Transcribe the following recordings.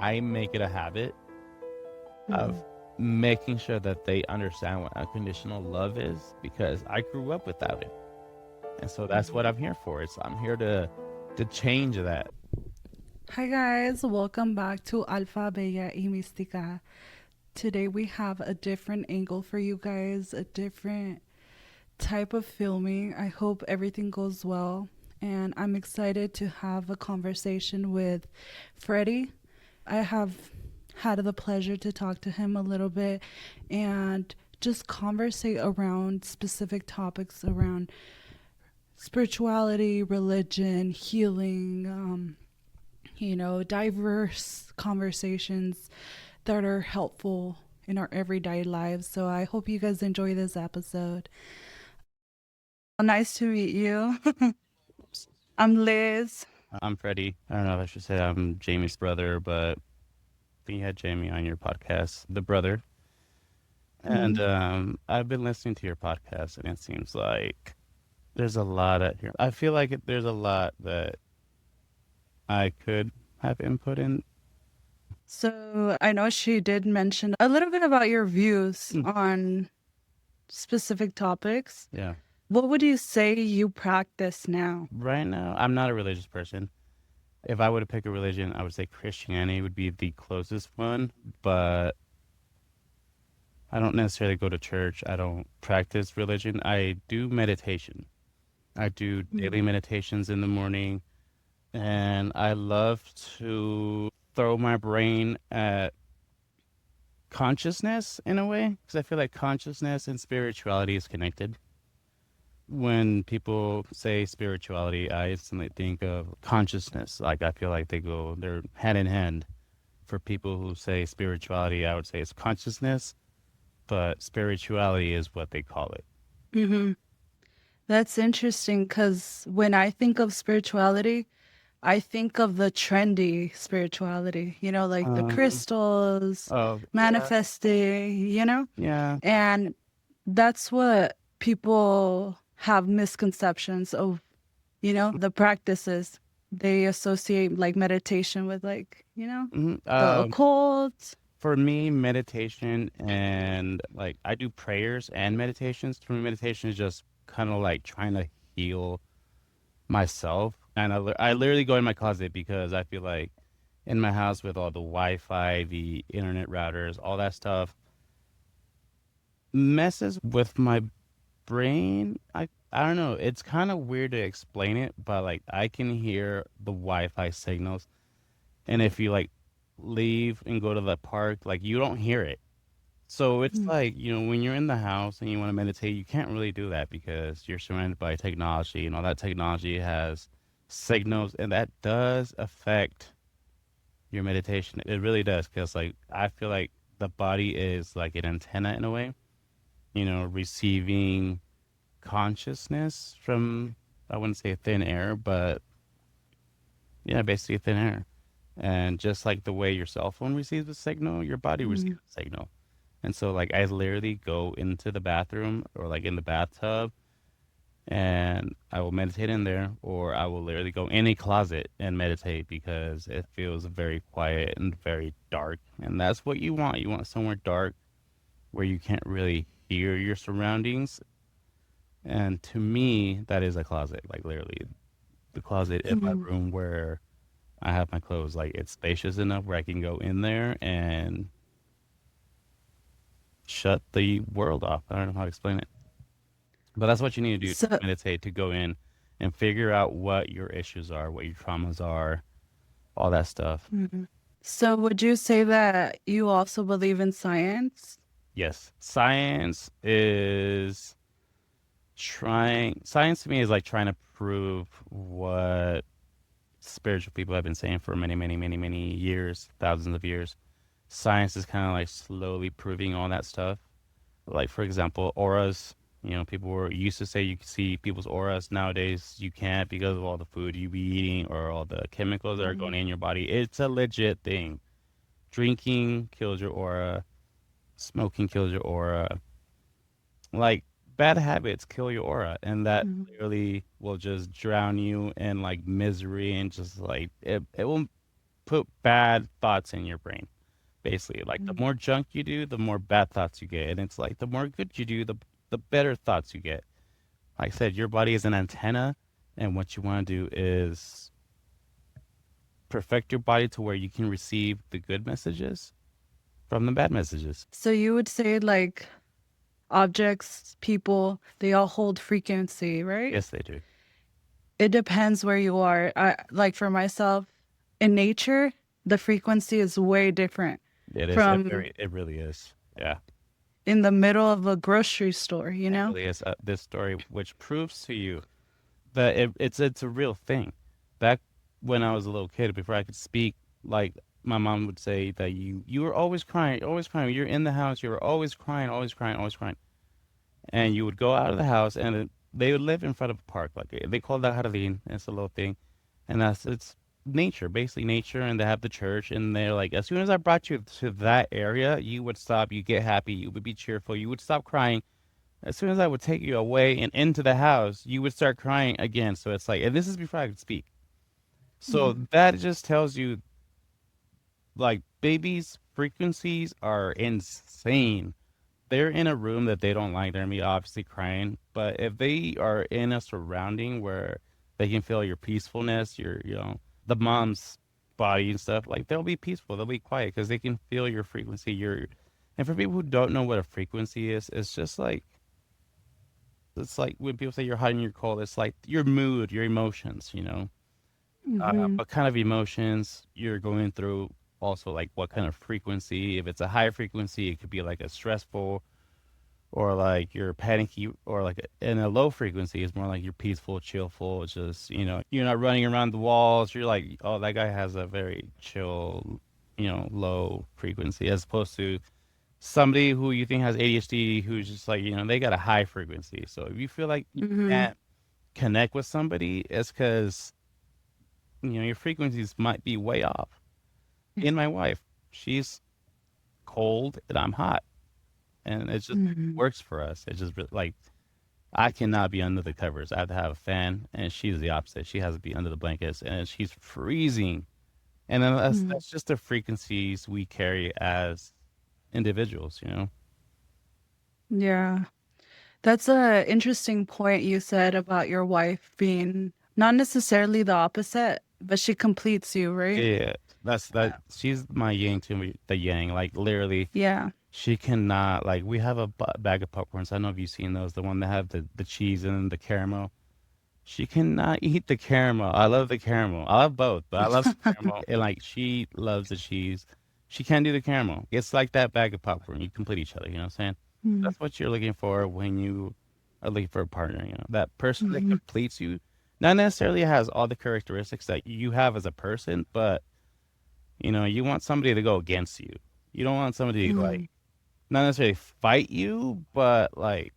I make it a habit of Mhm. making sure that they understand what unconditional love is, because I grew up without it. And so that's what Mhm. I'm here for. I'm here to change that. Hi guys, welcome back to Alfa Bella y Mística. Today we have a different angle for you guys, a different type of filming. I hope everything goes well, and I'm excited to have a conversation with Freddie. I have had the pleasure to talk to him a little bit and just conversate around specific topics around spirituality, religion, healing, diverse conversations that are helpful in our everyday lives. So I hope you guys enjoy this episode. Nice to meet you. I'm Liz. I'm Freddie. I don't know if I should say I'm Jamie's brother, but I think you had Jamie on your podcast, the brother. And Mhm. I've been listening to your podcast, and it seems like there's a lot at here. I feel like there's a lot that I could have input in. So I know she did mention a little bit about your views Mm. on specific topics. Yeah. What would you say you practice now? Right now, I'm not a religious person. If I were to pick a religion, I would say Christianity would be the closest one, but I don't necessarily go to church. I don't practice religion. I do meditation. I do daily Mm. meditations in the morning, and I love to throw my brain at consciousness in a way, because I feel like consciousness and spirituality is connected. When people say spirituality, I instantly think of consciousness. Like I feel like they're hand in hand. For people who say spirituality, I would say it's consciousness, but spirituality is what they call it. Hmm. That's interesting because when I think of spirituality, I think of the trendy spirituality, like the Um, crystals, oh, yeah, manifesting. yeah. And that's what people have misconceptions of, the practices. They associate like meditation with Mhm. the occult. For me, meditation and like I do prayers and meditations. For me, meditation is just kind of like trying to heal myself. And I literally go in my closet because I feel like in my house with all the Wi-Fi, the internet routers, all that stuff messes with my brain. I don't know. It's kind of weird to explain it, but like I can hear the Wi-Fi signals, and if you like leave and go to the park, like you don't hear it. So it's Mm. like, when you're in the house and you want to meditate, you can't really do that because you're surrounded by technology, and all that technology has signals, and that does affect your meditation. It really does, because like I feel like the body is like an antenna in a way, receiving consciousness from, I wouldn't say thin air, but yeah, basically thin air. And just like the way your cell phone receives a signal, your body receives Mm. a signal. And so like I literally go into the bathroom or like in the bathtub, and I will meditate in there, or I will literally go in a closet and meditate because it feels very quiet and very dark. And that's what you want. You want somewhere dark where you can't really hear your surroundings. And to me, that is a closet, like literally the closet in my Mm. room where I have my clothes. Like it's spacious enough where I can go in there and shut the world off. I don't know how to explain it. But that's what you need to do to So, meditate, to go in and figure out what your issues are, what your traumas are, all that stuff. Mhm. So would you say that you also believe in science? Yes, science to me is like trying to prove what spiritual people have been saying for many, many, many, many years, thousands of years. Science is kind of like slowly proving all that stuff. Like for example, auras. People were used to say you could see people's auras. Nowadays, you can't because of all the food you be eating or all the chemicals that are going Mhm. in your body. It's a legit thing. Drinking kills your aura. Smoking kills your aura. Like bad habits kill your aura, and that Mhm. literally will just drown you in like misery, and just like it will. put bad thoughts in your brain. Basically, like the more junk you do, the more bad thoughts you get, and it's like the more good you do, the better thoughts you get. Like I said, your body is an antenna, and what you want to do is perfect your body to where you can receive the good messages from the bad messages. So you would say like objects, people, they all hold frequency, right? Yes, they do. It depends where you are. Like for myself, in nature, the frequency is way different It is. from It really is. Yeah, in the middle of a grocery store, you it know? really is. This story, which proves to you that it's a real thing. Back when I was a little kid, before I could speak, like my mom would say that you were always crying, always crying. You're in the house, you were always crying, always crying, always crying. And you would go out of the house, and they would live in front of a park, like they call that jardín. It's a little thing, and that's it's nature, basically nature. And they have the church, and they're like, as soon as I brought you to that area, you would stop, you get happy, you would be cheerful, you would stop crying. As soon as I would take you away and into the house, you would start crying again. So it's like, and this is before I could speak. So Mhm. that just tells you, like, babies' frequencies are insane. They're in a room that they don't like, they're gonna be obviously crying. But if they are in a surrounding where they can feel your peacefulness, the mom's body and stuff, like they'll be peaceful, they'll be quiet because they can feel your frequency. And for people who don't know what a frequency is, it's like when people say you're hot and you're cold, it's like your mood, your emotions. Mhm. What kind of emotions you're going through, also like what kind of frequency. If it's a high frequency, it could be like a stressful or like you're panicky, or like in a low frequency is more like you're peaceful, chillful. It's just, you're not running around the walls. You're like, oh, that guy has a very chill, low frequency, as opposed to somebody who you think has ADHD who's just like, they got a high frequency. So if you feel like you Mhm. can't connect with somebody, it's because, your frequencies might be way off. In my wife, she's cold and I'm hot. And it just Mhm. works for us. It just like, I cannot be under the covers. I have to have a fan, and she's the opposite. She has to be under the blankets, and she's freezing. And then Mhm. that's just the frequencies we carry as individuals. Yeah. That's a interesting point you said about your wife being not necessarily the opposite, but she completes you, right? Yeah, that's that. She's my yin to me, the yang. Like literally, Yeah. she cannot. Like we have a bag of popcorns. I don't know if you've seen those. The one that have the cheese and the caramel. She cannot eat the caramel. I love the caramel. I love both, but I love the caramel. And like she loves the cheese. She can't do the caramel. It's like that bag of popcorn. You complete each other. You know what I'm saying? Mhm. That's what you're looking for when you are looking for a partner. That person that Mhm. completes you, not necessarily has all the characteristics that you have as a person, but you want somebody to go against you. You don't want somebody to Mhm. like not necessarily fight you, but like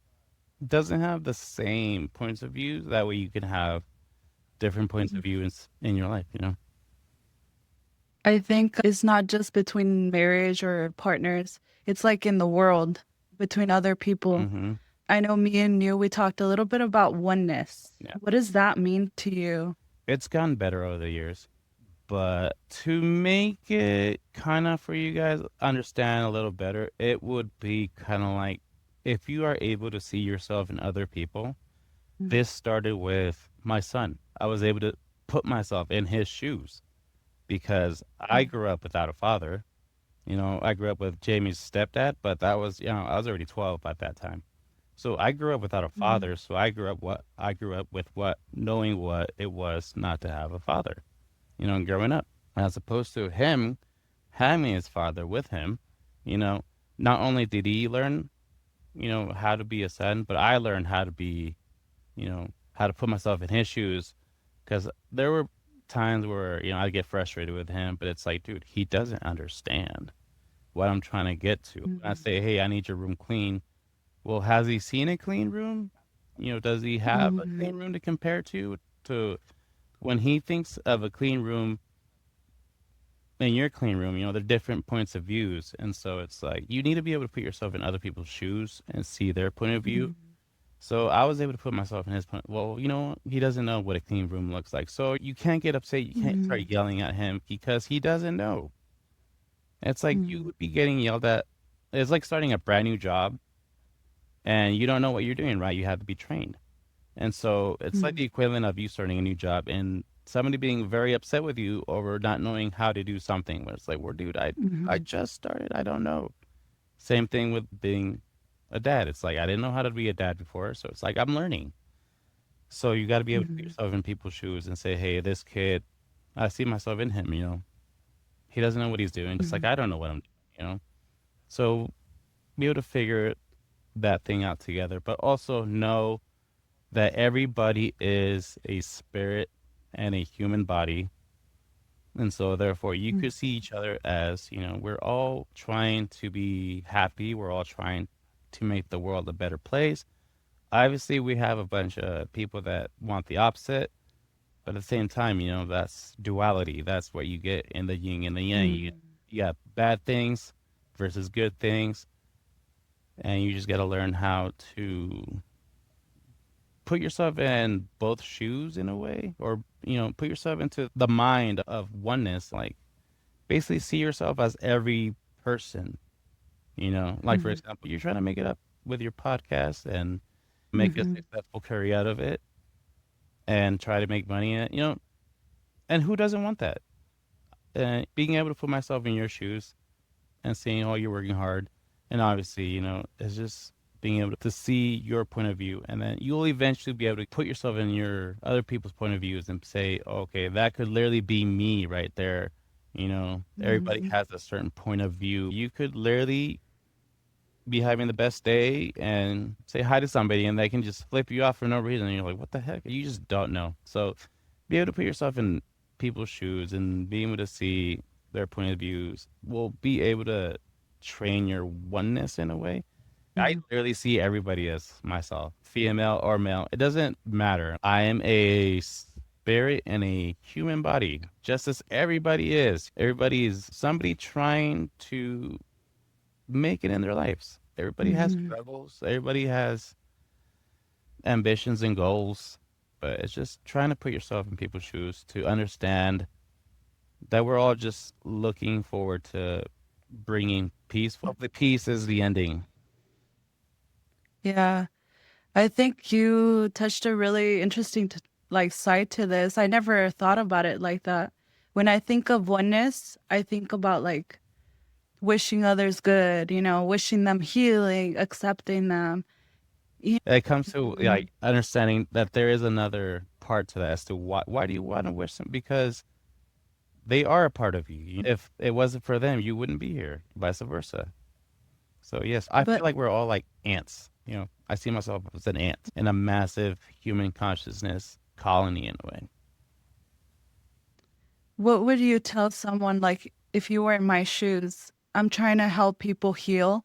doesn't have the same points of view. That way you can have different points of view in your life. I think it's not just between marriage or partners. It's like in the world between other people. Hmm. I know me and you, we talked a little bit about oneness. Yeah. What does that mean to you? It's gotten better over the years, but to make it kind of for you guys understand a little better, it would be kind of like if you are able to see yourself in other people. This started with my son. I was able to put myself in his shoes because I grew up without a father. I grew up with Jamie's stepdad, but that was, I was already 12 at that time. So I grew up without a Mhm. father. So I grew up with what knowing what it was not to have a father. Growing up, as opposed to him having his father with him. You know, not only did he learn, how to be a son, but I learned how to be, how to put myself in his shoes. Because there were times where I'd get frustrated with him, but it's like, dude, he doesn't understand what I'm trying to get to. When I Mhm. say, hey, I need your room clean. Well, has he seen a clean room? Does he have a Mhm. clean room to compare to when he thinks of a clean room in your clean room? They're different points of views. And so it's like you need to be able to put yourself in other people's shoes and see their point of view. So I was able to put myself in his point. Well, he doesn't know what a clean room looks like. So you can't get upset. You can't Mm-hmm. start yelling at him because he doesn't know. It's like you Mm-hmm. would be getting yelled at. It's like starting a brand new job and you don't know what you're doing, right? You have to be trained. And so it's like the equivalent of you starting a new job and somebody being very upset with you over not knowing how to do something. Where it's like, well, dude, I Mm-hmm. just started. I don't know. Same thing with being a dad. It's like I didn't know how to be a dad before, so it's like I'm learning. So you got to be able to put Mm-hmm. yourself in people's shoes and say, hey, this kid, I see myself in him. He doesn't know what he's doing, just like I don't know what I'm doing. So be able to figure that thing out together, but also know that everybody is a spirit and a human body. And so, therefore, you could see each other as, we're all trying to be happy. We're all trying to make the world a better place. Obviously, we have a bunch of people that want the opposite, but at the same time, that's duality. That's what you get in the yin and the yang. You got bad things versus good things, and you just got to learn how to put yourself in both shoes in a way, or put yourself into the mind of oneness, like basically see yourself as every person. Like for Mm-hmm. example, you're trying to make it up with your podcast and make a Mm-hmm. successful career out of it and try to make money in it. And who doesn't want that? Being able to put myself in your shoes and seeing, oh, you're working hard, and obviously, it's just being able to see your point of view, and then you'll eventually be able to put yourself in your other people's point of views and say, okay, that could literally be me right there. Everybody Mm-hmm. has a certain point of view. You could literally be having the best day and say hi to somebody, and they can just flip you off for no reason. And you're like, what the heck? You just don't know. So be able to put yourself in people's shoes and be able to see their point of views will be able to train your oneness in a way. I Mm-hmm. literally see everybody as myself, female or male. It doesn't matter. I am a spirit in a human body, just as everybody is. Everybody is somebody trying to make it in their lives. Everybody has Mm-hmm. struggles. Everybody has ambitions and goals, but it's just trying to put yourself in people's shoes to understand that we're all just looking forward to bringing peace. Hopefully, peace is the ending. Yeah. I think you touched a really interesting like side to this. I never thought about it like that. When I think of oneness, I think about like wishing others good, wishing them healing, accepting them. Yeah. It comes to Mhm. like understanding that there is another part to that as to why do you want to wish them, because they are a part of you. If it wasn't for them, you wouldn't be here, vice versa. So yes, I feel But like we're all like ants. I see myself as an ant in a massive human consciousness colony in a way. what would you tell someone like if you were in my shoes? I'm trying to help people heal.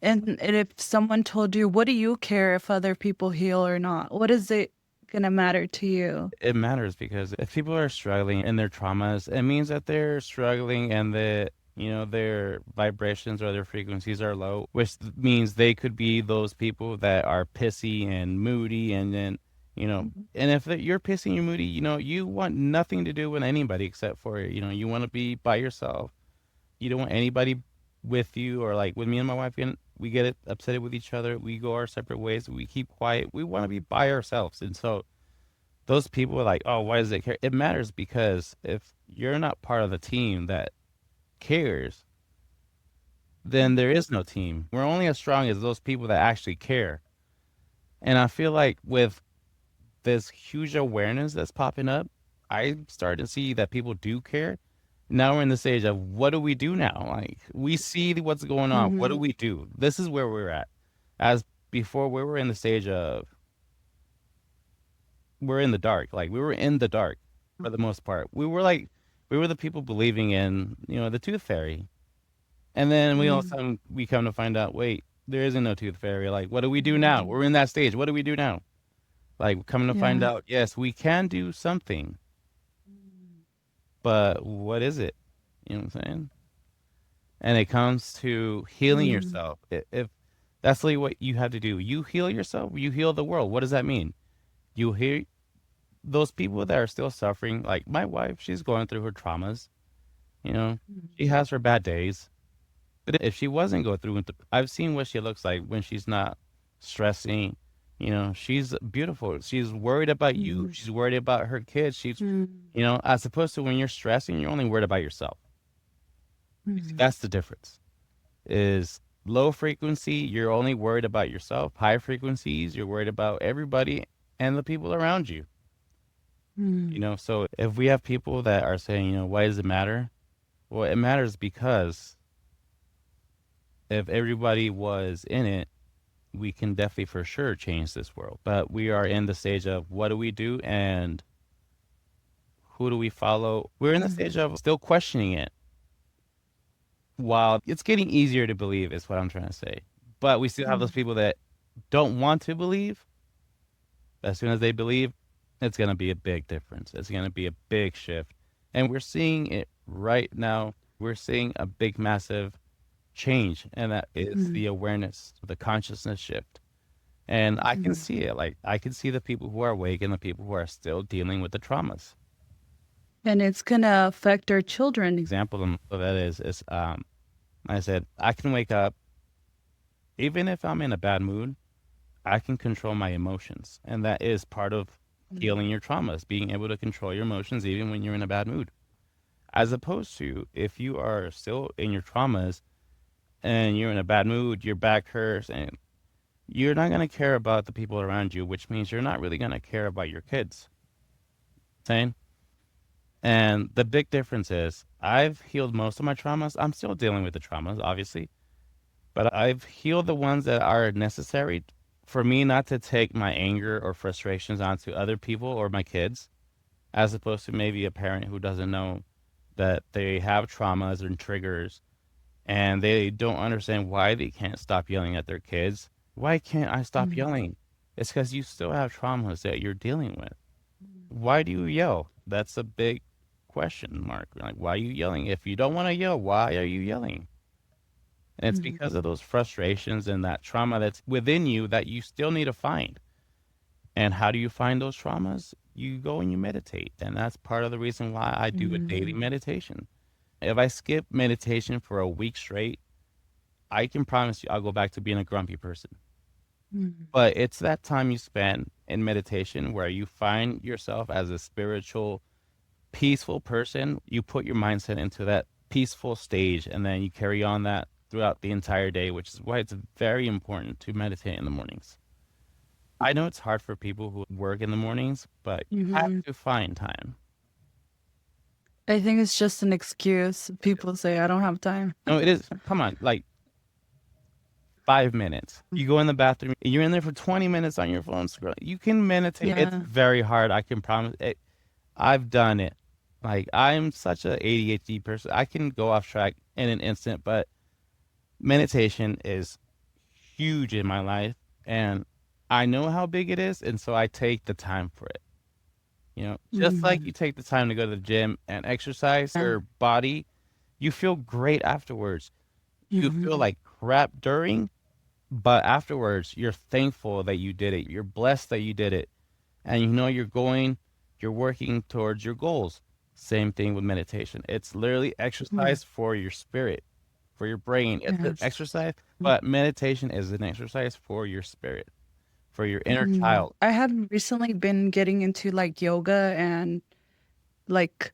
And if someone told you, what do you care if other people heal or not? What is it gonna matter to you? It matters because if people are struggling in their traumas, it means that they're struggling and that their vibrations or their frequencies are low, which means they could be those people that are pissy and moody, and then and if you're pissy and you're moody, you want nothing to do with anybody except for you want to be by yourself. You don't want anybody with you, or like with me and my wife, we get it upset with each other. We go our separate ways. We keep quiet. We want to be by ourselves, and so those people are like, oh, why does it care? It matters because if you're not part of the team that cares, then there is no team. We're only as strong as those people that actually care. And I feel like with this huge awareness that's popping up, I start to see that people do care. Now we're in the stage of what do we do now? Like we see what's going on. What do Mm-hmm. we do? This is where we're at. As before, we were in the stage of we're in the dark. Like we were in the dark for the most part. We were the people believing in, the tooth fairy. And then we all of a Mm-hmm. sudden we come to find out, wait, there isn't no tooth fairy. Like, what do we do now? We're in that stage. What do we do now? Like coming to find Yeah. out, yes, we can do something, but what is it? You know what I'm saying? And it comes to healing Mm-hmm. yourself. If That's literally what you have to do. You heal yourself, you heal the world. What does that mean? You heal those people that are still suffering. Like my wife, she's going through her traumas. You know, she has her bad days. But if she wasn't going through it, I've seen what she looks like when she's not stressing. You know, she's beautiful. She's worried about you. Mhm. She's worried about her kids. She's, Mhm. you know, as opposed to when you're stressing, you're only worried about yourself. Mhm. That's the difference. Is low frequency, you're only worried about yourself. High frequencies, you're worried about everybody and the people around you. You Mhm. know, so if we have people that are saying, you know, why does it matter? Well, it matters because if everybody was in it, we can definitely for sure change this world. But we are in the stage of what do we do and who do we follow? We're in the Mhm. stage of still questioning it. While it's getting easier to believe, is what I'm trying to say. But we still have those Mhm. people that don't want to believe. As soon as they believe, it's going to be a big difference. It's going to be a big shift. And we're seeing it right now. We're seeing a big, massive change, and that is Mhm. the awareness, the consciousness shift. And I can Mhm. see it. Like, I can see the people who are awake and the people who are still dealing with the traumas. And it's gonna affect our children. Example of that I said, I can wake up, even if I'm in a bad mood, I can control my emotions. And that is part of healing Mhm. your traumas, being able to control your emotions even when you're in a bad mood. As opposed to if you are still in your traumas and you're in a bad mood, your back hurts, and you're not going to care about the people around you, which means you're not really going to care about your kids. Saying? And the big difference is I've healed most of my traumas. I'm still dealing with the traumas, obviously, but I've healed the ones that are necessary for me not to take my anger or frustrations onto other people or my kids, as opposed to maybe a parent who doesn't know that they have traumas and triggers and they don't understand why they can't stop yelling at their kids. Why can't I stop Mhm. yelling? It's because you still have traumas that you're dealing with. Why do you yell? That's a big question mark. Like, why are you yelling? If you don't want to yell, why are you yelling? And it's Mhm. because of those frustrations and that trauma that's within you that you still need to find. And how do you find those traumas? You go and you meditate. And that's part of the reason why I do a daily Mhm. meditation. If I skip meditation for a week straight, I can promise you I'll go back to being a grumpy person. Mhm. But it's that time you spend in meditation where you find yourself as a spiritual, peaceful person. You put your mindset into that peaceful stage and then you carry on that throughout the entire day, which is why it's very important to meditate in the mornings. I know it's hard for people who work in the mornings, but you have Mhm. to find time. I think it's just an excuse. People say I don't have time. No, it is. Come on, like 5 minutes. You go in the bathroom, you're in there for 20 minutes on your phone scrolling. You can meditate. It's Yeah. very hard. I can promise it. I've done it. Like I'm such a ADHD person. I can go off track in an instant, but meditation is huge in my life and I know how big it is, and so I take the time for it. You know, just like Mhm. you take the time to go to the gym and exercise Yeah. your body, you feel great afterwards. You feel Mhm. like crap during, but afterwards you're thankful that you did it. You're blessed that you did it. And you know you're working towards your goals. Same thing with meditation. It's literally Mhm. exercise for your spirit, for your brain. It's an Yes. exercise, but meditation is an exercise for your spirit, for your inner Mhm. child. I have recently been getting into like yoga and like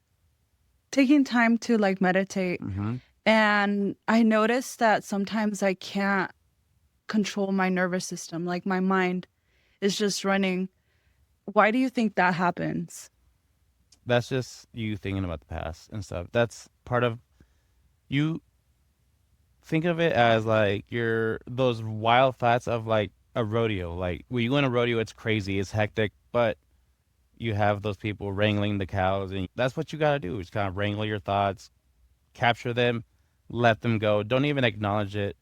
taking time to like meditate. Hmm. And I noticed that sometimes I can't control my nervous system. Like my mind is just running. Why do you think that happens? That's just you thinking about the past and stuff. That's part of you think of it as like your those wild thoughts of like a rodeo. Like when you go in a rodeo, it's crazy, it's hectic, but you have those people wrangling the cows, and that's what you got to do is kind of wrangle your thoughts, capture them, let them go. Don't even acknowledge it.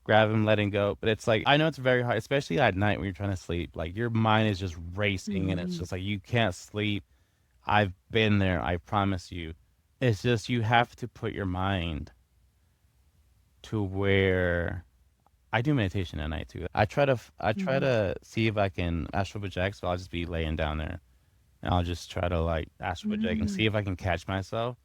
Grab them, letting go. But it's like I know it's very hard, especially at night when you're trying to sleep. Like your mind is just racing, and it's Mhm. just like you can't sleep. I've been there. I promise you. It's just you have to put your mind to where I do meditation at night too. I try Mm, to see if I can astral project, so I'll just be laying down there and I'll just try to like astral project and mm, see if I can catch myself.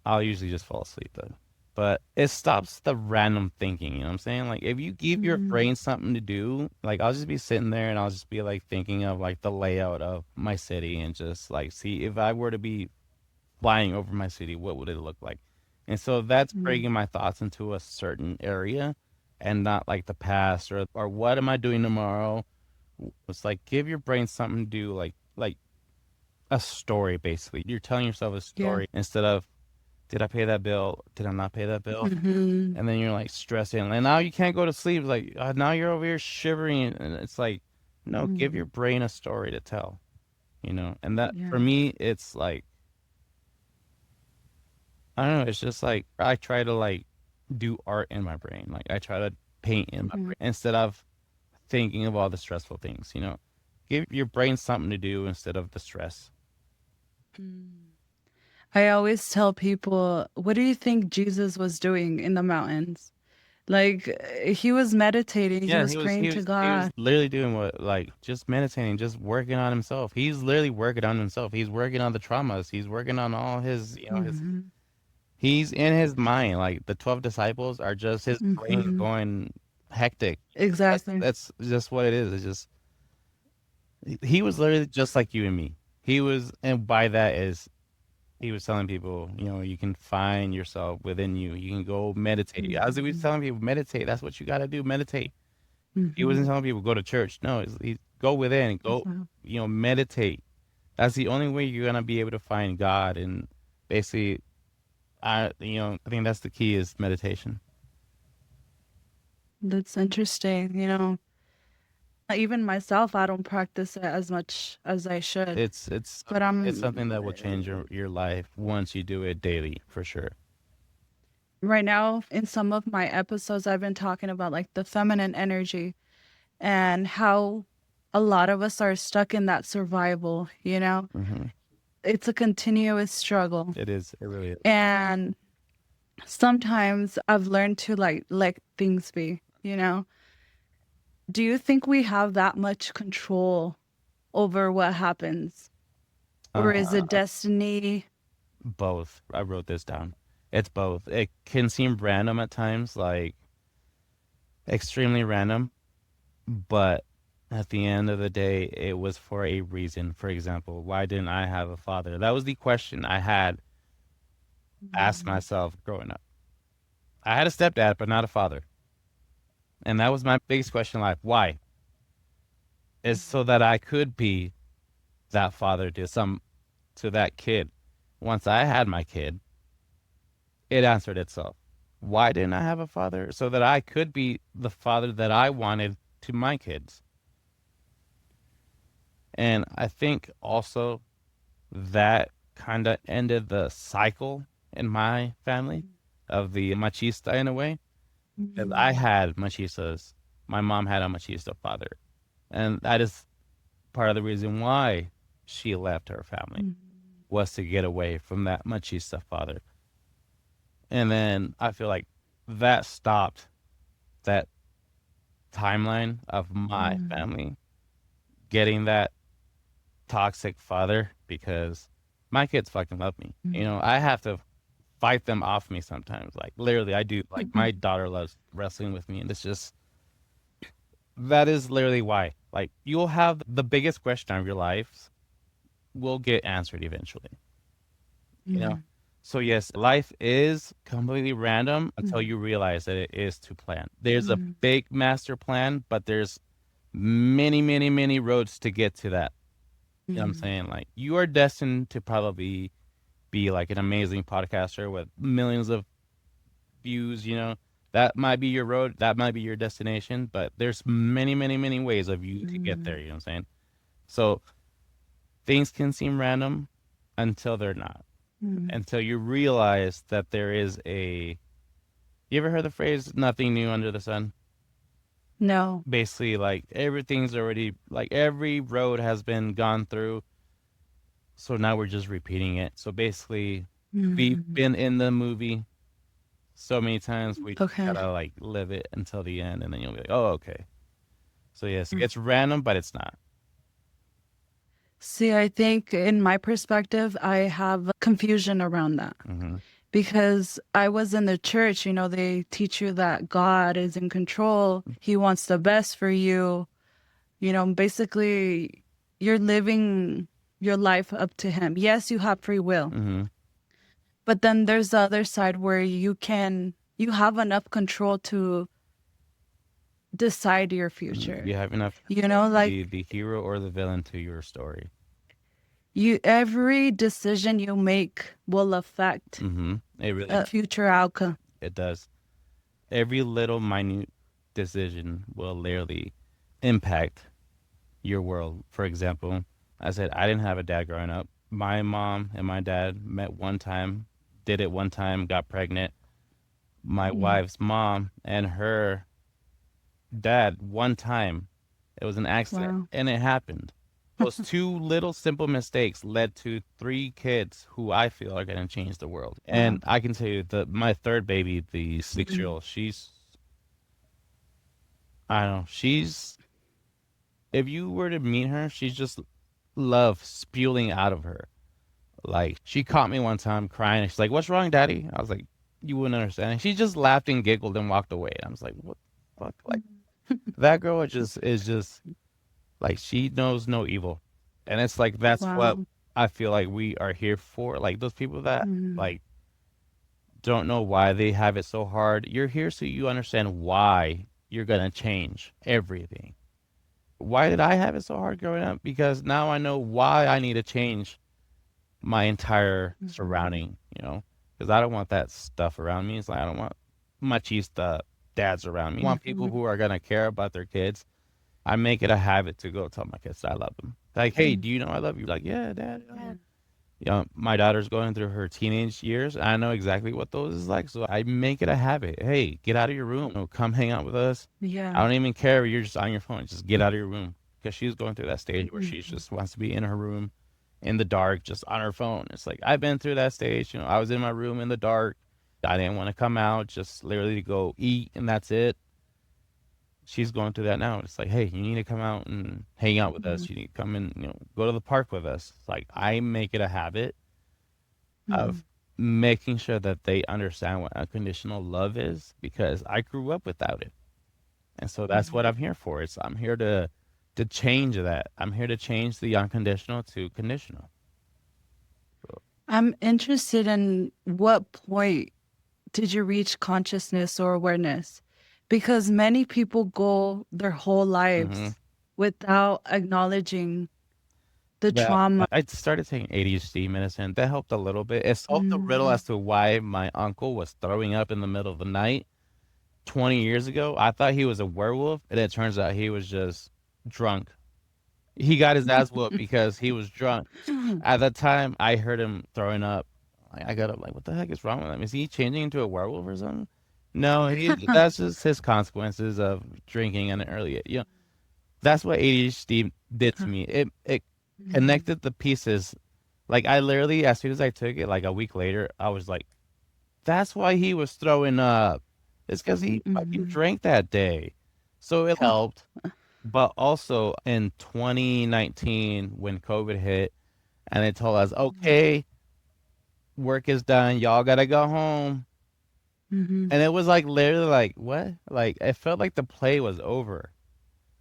I'll usually just fall asleep though. But it stops the random thinking, you know what I'm saying? Like if you give your mm, brain something to do, like I'll just be sitting there and I'll just be like thinking of like the layout of my city and just like see if I were to be flying over my city, what would it look like? And so that's mm, bringing my thoughts into a certain area and not like the past or what am I doing tomorrow? It's like give your brain something to do, like a story basically. You're telling yourself a yeah. story instead of did I pay that bill? Did I not pay that bill? Mm-hmm. And then you're like stressing, and now you can't go to sleep. Like now you're over here shivering, and it's like, no, give Mm, your brain a story to tell, you know. And that for yeah. me, it's like I don't know. It's just like I try to like do art in my brain. Like I try to paint in my Mm, brain instead of thinking of all the stressful things. You know, give your brain something to do instead of the stress. mm. I always tell people, what do you think Jesus was doing in the mountains? Like, he was meditating, he Yeah, was he was praying he to was he was God. literally doing what like just meditating, just working on himself. He's literally working on himself. He's working on the traumas. He's working on all his, you know, his Mhm, he's in his mind. Like the 12 disciples are just his brain mhm. going hectic. Exactly. That's just what it is. It's just he was literally just like you and me. He was, and by that is he was telling people, you know, you can find yourself within you. You can go meditate. As he was Mhm, telling people, meditate. That's what you got to do. Meditate. He wasn't mhm. telling people go to church. No, he go within, go, Wow. you know, meditate. That's the only way you're gonna be able to find God. And basically, I think that's the key is meditation. That's interesting. Even myself, I don't practice it as much as I should. It's it's But it's I'm something that will change your life once you do it daily, for sure. right now in some of my episodes, I've been talking about like the feminine energy and how a lot of us are stuck in that survival. Hmm. It's a continuous struggle. It is. It really is. And sometimes I've learned to like let things be. Do you think we have that much control over what happens? Or is it Uh, destiny? both. I wrote this down. It's both. It can seem random at times, like extremely random, but at the end of the day, it was for a reason. For example, why didn't I have a father? That was the question I had asked Mm, myself growing up. I had a stepdad, but not a father. And that was my biggest question in life. Why? Is so that I could be that father to that kid. Once I had my kid, it answered itself. Why didn't I have a father? So that I could be the father that I wanted to my kids. And I think also that kind of ended the cycle in my family of the machista in a way. Because I mm, had machistas. My mom had a machista father. And that is part of the reason why she left her family mm, was to get away from that machista father. And then I feel like that stopped that timeline of my mm, family getting that toxic father because my kids fucking love me. You mm, know, I have to fight them off me sometimes. Like literally I do. Like mm, my daughter loves wrestling with me and it's just that is literally why. Like you'll have the biggest question of your life will get answered eventually. You know? mm, So yes, life is completely random until mm, you realize that it is to plan. There's a mm, big master plan, but there's many, many, many roads to get to that. You know what I'm mm, saying? Like you are destined to probably be like an amazing podcaster with millions of views, you know. That might be your road, that might be your destination, but there's many, many, many ways of you to get there, mm, you know what I'm saying? So things can seem random until they're not. mm. Until you realize that there is a you ever heard the phrase nothing new under the sun? No. Basically like everything's already like every road has been gone through. So now we're just repeating it. So basically we've Mm, been in the movie so many times we just Okay. gotta like live it until the end, and then you'll be like, oh, okay. So yes, it's random, but it's not. See, I think in my perspective, I have confusion around that Hmm. because I was in the church, they teach you that God is in control. He wants the best for you. Basically, you're living your life up to Him. Yes, you have free will, Hmm. but then there's the other side where you have enough control to decide your future. You have enough Like the hero or the villain to your story. every decision you make will affect It really a does. future outcome. It does. Every little minute decision will literally impact your world. For example, I said I didn't have a dad growing up. My mom and my dad met one time, did it one time, got pregnant. My Mm. wife's mom and her dad one time. It was an accident Wow. and it happened. Those two little simple mistakes led to three kids who I feel are going to change the world. Wow. And I can tell you that my third baby, the Mm. 6 year old, I don't know, if you were to meet her, she's just love spewing out of her. Like, she caught me one time crying, and she's like, "What's wrong, Daddy?" I was like, "You wouldn't understand." And she just laughed and giggled and walked away. I was like, "What the fuck?" Like, that girl is just like, she knows no evil. And it's like that's what Wow. I feel like we are here for. Like those people that Mm. like don't know why they have it so hard. You're here so you understand why you're gonna change everything. Why did I have it so hard growing up? Because now I know why I need to change my entire Mhm. surrounding, because I don't want that stuff around me. It's like I don't want machista dads around me. I want people Mhm. who are gonna care about their kids. I make it a habit to go tell my kids I love them. Like, hey, do you know I love you? Like, yeah, dad. Yeah. My daughter's going through her teenage years. I know exactly what those is like, so I make it a habit. Hey, get out of your room. Come hang out with us. I Yeah. don't even care if you're just on your phone. Just get out of your room because she's going through that stage where she Mhm. just wants to be in her room, in the dark, just on her phone. It's like I've been through that stage. I was in my room in the dark. I didn't want to come out. Just literally to go eat, and that's it. She's going through that now. It's like, hey, you need to come out and hang out with us. Mhm. You need to come and go to the park with us. It's like I make it a habit of Mhm. making sure that they understand what unconditional love is because I grew up without it. And so that's what Mhm. I'm here for. I'm here to change that. I'm here to change the unconditional to conditional. So, I'm interested in what point did you reach consciousness or awareness? Because many people go their whole hmm lives without acknowledging the that trauma. I started taking ADHD medicine. That helped a little bit. It solved the riddle Mhm. as to why my uncle was throwing up in the middle of the night 20 years ago. I thought he was a werewolf, and it turns out he was just drunk. He got his ass whooped because he was drunk. At that time, I heard him throwing up. I got up like, what the heck is wrong with him? Is he changing into a werewolf or something? No, that's just his consequences of drinking and early. That's what ADHD did to me. It Mhm. connected the pieces. Like I literally, as soon as I took it, like a week later, I was like, that's why he was throwing up. It's because he fucking Mhm. drank that day. So it helped. But also in 2019, when COVID hit, and they told us, okay, work is done. Y'all gotta go home. Mhm. And it was like literally like, what? Like it felt like the play was over.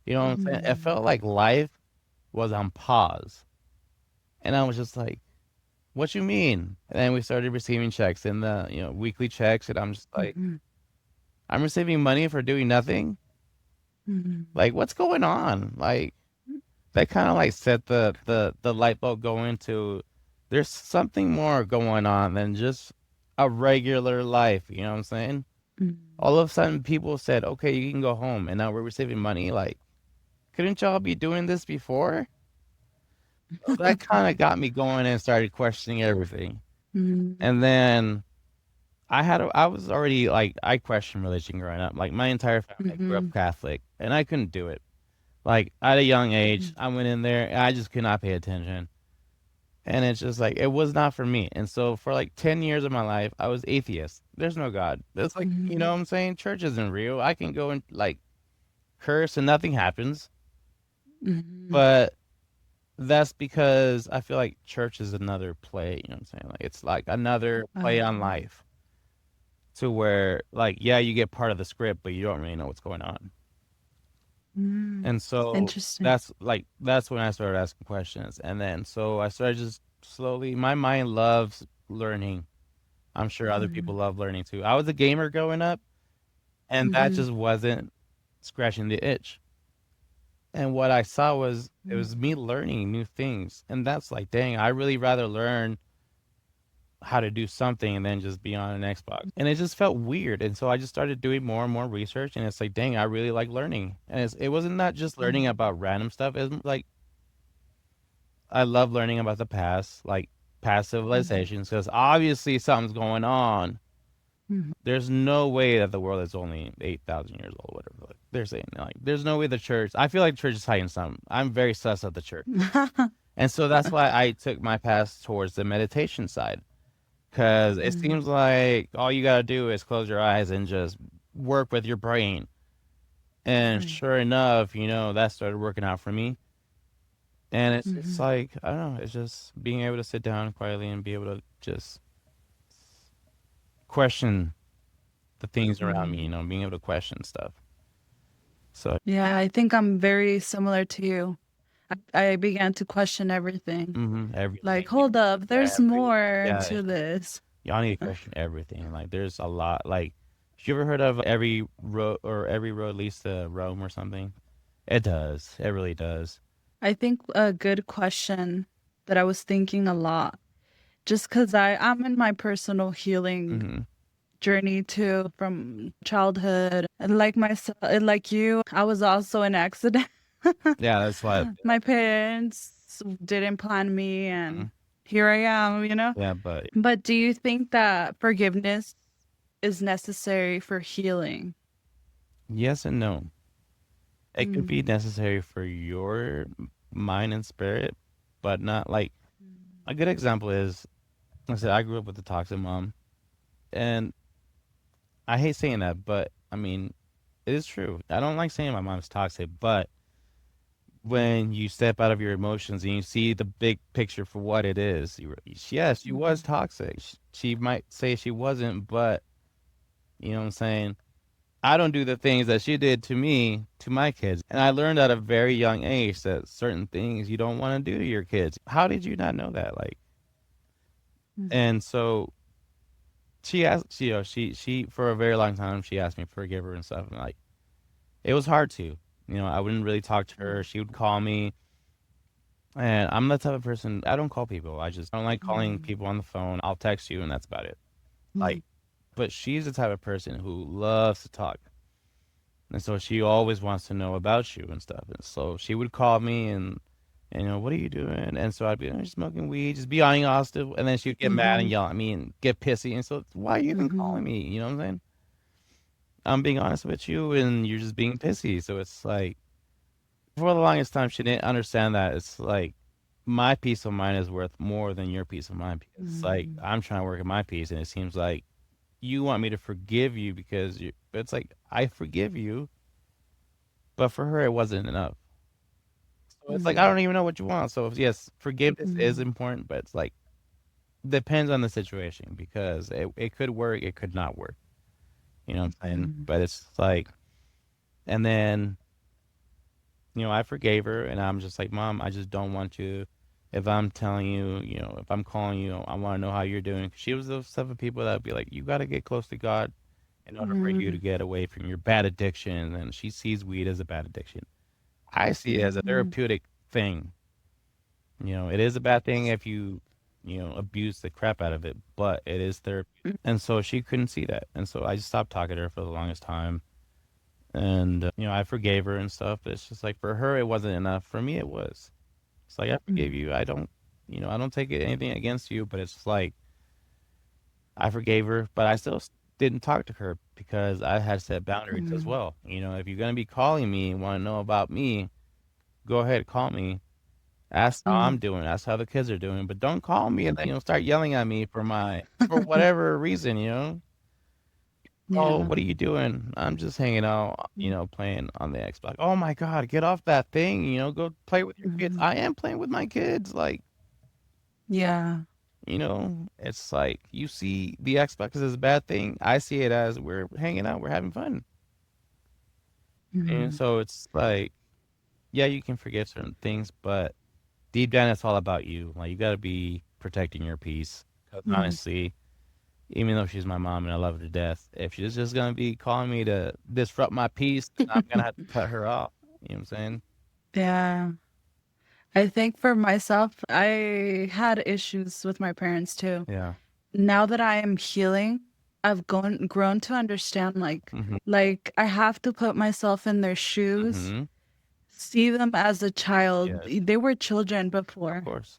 You know what I'm saying? It Mhm. felt like life was on pause. And I was just like, what you mean? And then we started receiving checks in the, weekly checks. And I'm just like, Mhm. I'm receiving money for doing nothing. Mhm. Like, what's going on? Like, that kind of like set the light bulb going to there's something more going on than just a regular life. You know what I'm saying? Mhm. All of a sudden, people said, "Okay, you can go home," and now we're receiving money. Like, couldn't y'all be doing this before? So that kind of got me going and started questioning everything. Mhm. And then I was already like I questioned religion growing up. Like my entire family grew up Mhm. Catholic, and I couldn't do it. Like at a young age, Mhm. I went in there and I just could not pay attention. And it's just like it was not for me. And so for like 10 years of my life, I was atheist. There's no God. It's like, you know Mhm. what I'm saying? Church isn't real. I can go and like curse and nothing happens. Mhm. But that's because I feel like church is another play, you know what I'm saying? Like it's like another play on Uh, life to where like yeah, you get part of the script, but you don't really know what's going on. mm. And so Interesting. that's when I started asking questions. And then so I started just slowly my mind loves learning. I'm sure other people Mhm. love learning too. I was a gamer growing up, and that Mhm. just wasn't scratching the itch. And what I saw was it Mm. was me learning new things. And that's like, dang, I really rather learn how to do something and then just be on an Xbox. And it just felt weird. And so I just started doing more and more research. And it's like, dang, I really like learning. And it wasn't not just learning Mhm. about random stuff. It's like I love learning about the past, like past Mhm. civilizations, because obviously something's going on. Mhm. There's no way that the world is only 8,000 years old, whatever. Like they're saying, like there's no way the church. I feel like the church is hiding something. I'm very sus of the church, and so that's why I took my path towards the meditation side, because it Mhm. seems like all you gotta do is close your eyes and just work with your brain. And Right. sure enough, that started working out for me. And it's Mhm. like I don't know, it's just being able to sit down quietly and be able to just question the things around me, Mhm. being able to question stuff. So Yeah, I think I'm very similar to you. I began to question everything. Everything. Like, hold up, there's Every more yeah, to this. y'all need to question everything. Like, there's a lot. Like, you ever heard of every road leads to Rome or something? It does. It really does. I think a good question that I was thinking a lot, just because I'm in my personal healing Hmm. journey too from childhood. And like myself, like you, I was also an accident. Yeah, that's why. My parents didn't plan me, and Mhm. here I am. Yeah, but But do you think that forgiveness is necessary for healing? yes and no. It could be Mm. necessary for your mind and spirit, but not like a good example is I said I grew up with a toxic mom, and I hate saying that, but I mean it is true. I don't like saying my mom's toxic, but when you step out of your emotions and you see the big picture for what it is. Yes, she was Mhm. toxic. She might say she wasn't, but you know what I'm saying? I don't do the things that she did to me, to my kids. And I learned at a very young age that certain things you don't want to do to your kids. How did you not know that? Like, Mhm. and so she asked, she, for a very long time, she asked me to forgive her and stuff. And like, it was hard to, I wouldn't really talk to her. She would call me. And I'm the type of person I don't call people. I don't like calling Mhm. people on the phone. I'll text you and that's about it. Mhm. Like, but she's the type of person who loves to talk. And so she always wants to know about you and stuff. And so she would call me and what are you doing? And so I'd be just smoking weed, just be being hostile. And then she'd get mad and Mhm. yell at me and get pissy. And so why are you even calling Mhm. me? You know what I'm saying? I'm being honest with you and you're just being pissy. So it's like for the longest time she didn't understand that it's like my peace of mind is worth more than your peace of mind because it's like Mhm. I'm trying to work at my peace and it seems like you want me to forgive you because you but it's like I forgive you, but for her it wasn't enough. So it's like I Mhm. don't even know what you want. So yes, forgiveness is Mhm. important, but it's like depends on the situation because it could work, it could not work. You know what I'm saying? Mhm. But it's like and then I forgave her and I'm just like, Mom, I just don't want you. If I'm telling you, if I'm calling you, I want to know how you're doing. She was the type of people that would be like, you got to get close to God in order for you to Mhm. get away from your bad addiction. And she sees weed as a bad addiction. I see it as a Mhm. therapeutic thing. It is a bad thing if you, abuse the crap out of it, but it is therapy. And so she couldn't see that. And so I just stopped talking to her for the longest time. And, I forgave her and stuff. But it's just like for her, it wasn't enough. For me, it was. It's like I forgave Mhm. you. I don't take anything against you, but it's like I forgave her, but I still didn't talk to her because I had set boundaries as Mhm. well. If you're gonna be calling me and want to know about me, go ahead, call me. Ask how Mm. I'm doing. Ask how the kids are doing. But don't call me and then, start yelling at me for whatever reason, Oh, Yeah. what are you doing? I'm just hanging out, playing on the Xbox. Oh my God, get off that thing, go play with your kids. Mhm. I am playing with my kids. Like, Yeah. it's like you see the Xbox as a bad thing. I see it as we're hanging out, we're having fun. And Mhm. so it's like, yeah, you can forget certain things, but deep down, it's all about you. Like, you got to be protecting your peace. 'Cause Mhm. honestly, even though she's my mom and I love her to death, if she's just gonna be calling me to disrupt my peace, then I'm gonna have to cut her off. You know what I'm saying? Yeah. I think for myself, I had issues with my parents too. Yeah. Now that I am healing, I've grown to understand Mhm. I have to put myself in their shoes, Mhm. see them as a child. Yes. They were children Of before. course.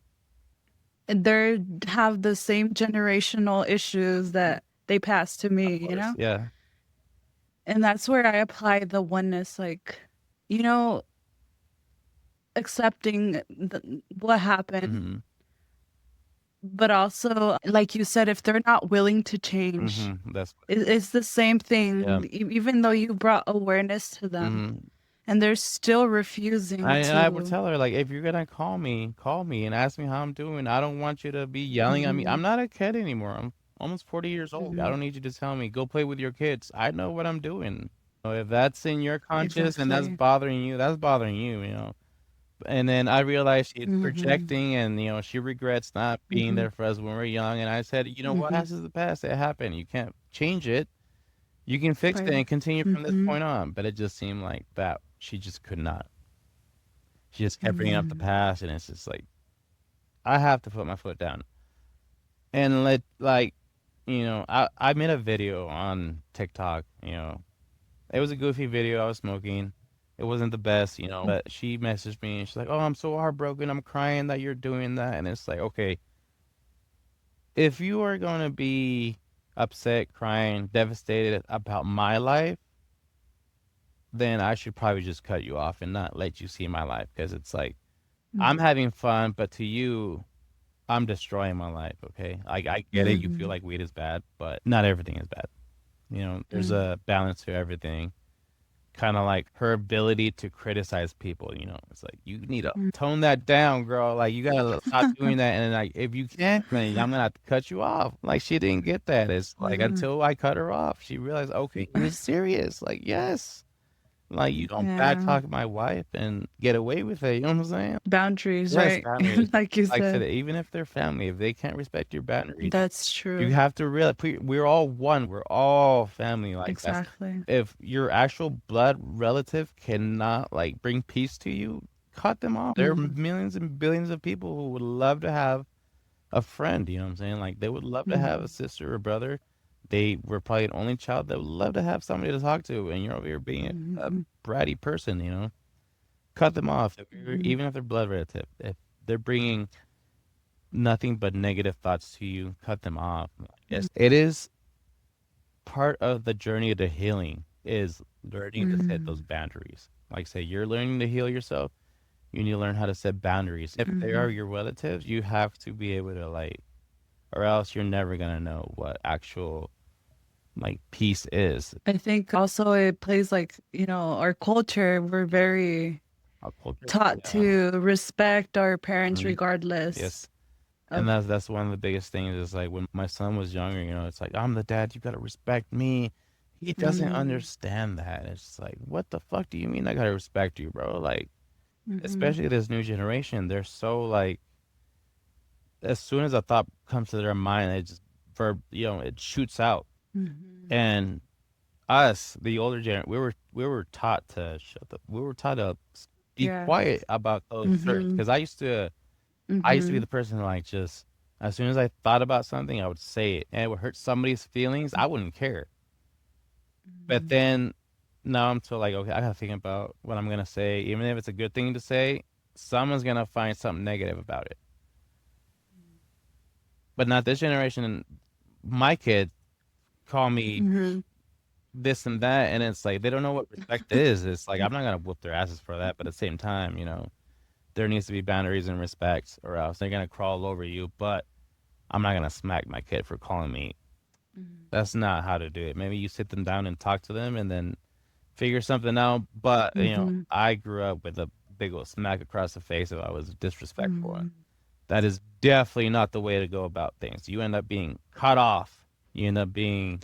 And they have the same generational issues that they passed to Of me, you course. know? Yeah. And that's where I apply the oneness, you know, accepting what happened, Mhm. but also, like you said, if they're not willing to change, Mhm. That's what it is. it's the same Yeah. thing, even though you brought awareness to them Mhm. and they're still refusing I would to. tell her, like, if you're gonna call me and ask me how I'm doing. I don't want you to be yelling at me. Hmm. I'm not a kid anymore. I'm almost 40 years old. I Hmm. don't need you to tell me, go play with your kids. I know what I'm doing. If that's in your conscious and that's Exactly. bothering you, that's bothering you. And then I realized she's Hmm. projecting and, she regrets not being Hmm. there for us when we were young. And I said, what Hmm. past is the past. It happened. You can't change it. You can fix it Right. and continue from this Hmm. point on. But it just seemed like that she just could not. She just kept bringing up the Hmm. past. And it's just like, I have to put my foot down and let, like, I made a video on TikTok. It was a goofy video. I was smoking. It wasn't the best, but she messaged me and she's like, "Oh, I'm so heartbroken. I'm crying that you're doing that." And it's like, okay, if you are going to be upset, crying, devastated about my life, then I should probably just cut you off and not let you see my life, because it's like I'm having fun, but to you, I'm destroying my life, okay? I get it. You feel Hmm. like weed is bad, but not everything is bad. There's Hmm. a balance to everything. Kind of like her ability to criticize people. It's like, you need to tone that down, girl. Like, you gotta stop doing that. And like, if you can't, then I'm gonna have to cut you off. Like, she didn't get that. It's like, Hmm. until I cut her off, she realized, okay, he was serious. Like, yes. Like, you don't Yeah. backtalk my wife and get away with it. You know what I'm saying? Boundaries, Yes, right? boundaries. Like you Like I said, said. even if they're family, if they can't respect your boundaries, That's you true. have to realize we're all one. We're all family. Like, that's, Exactly. if your actual blood relative cannot, like, bring peace to you, cut them off. There are Hmm. millions and billions of people who would love to have a friend. You know what I'm saying? Like, they would love to have a Hmm. sister or brother. They were probably an only child. They would love to have somebody to talk to, and you're over here being a Hmm. bratty person. Cut them off, Hmm. even if they're blood relative. If they're bringing nothing but negative thoughts to you, cut them off. Yes, it is part of the journey to healing, is learning to set those Hmm. boundaries. Like, say, you're learning to heal yourself, you need to learn how to set boundaries. If they are Hmm. your relatives, you have to be able to, like, or else you're never gonna know what actual, like, peace is. I think also it plays our culture, we're very Our culture, taught yeah. to respect our parents Mhm. regardless Yes. And of. that's one of the biggest things, is like, when my son was younger, it's like, I'm the dad, you gotta respect me. He doesn't Mm-hmm. understand that. It's like, what the fuck do you mean I gotta respect you, bro? Like, Mm-hmm. especially this new generation, they're so, like, as soon as a thought comes to their mind, it just it shoots out. Hmm. And us, the older generation, we were taught to we were taught to be quiet Yes. about those certain, Mm-hmm. because I used to be Mm-hmm. the person who, like, just as soon as I thought about something, I would say it, and it would hurt somebody's feelings. I wouldn't care. But then now I'm so, like, okay, I gotta think about what I'm gonna say, even if it's a good thing to say. Someone's gonna find something negative about it. But not this generation. My kids call me Mm-hmm. this and that, and it's like they don't know what respect is. It's like, I'm not gonna whoop their asses for that, but at the same time, there needs to be boundaries and respect, or else they're gonna crawl over you. But I'm not gonna smack my kid for calling me. That's not how to do it. Maybe you sit them down and talk to them, and then figure something out. But Mm-hmm. I grew up with a big old smack across the face if I was disrespectful. Mm-hmm. And that is definitely not the way to go about things. You end up being cut off. You end up being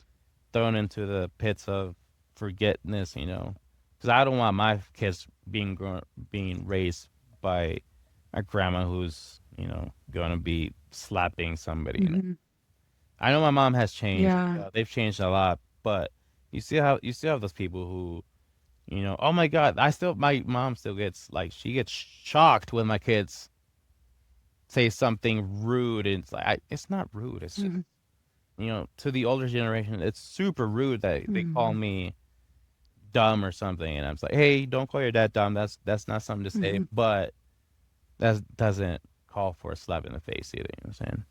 thrown into the pits of forgetness. Because I don't want my kids being raised by a grandma who's going to be slapping somebody. Mm-hmm. I know my mom has changed. Yeah. They've changed a lot, but you still have those people who oh my God, my mom still gets like she gets shocked when my kids say something rude, and it's like it's not rude. It's just Mm-hmm. to the older generation, it's super rude that they call me dumb or something, and I'm just like, hey, don't call your dad dumb. That's not something to say, Mm-hmm. but that doesn't call for a slap in the face either. You know what I'm saying?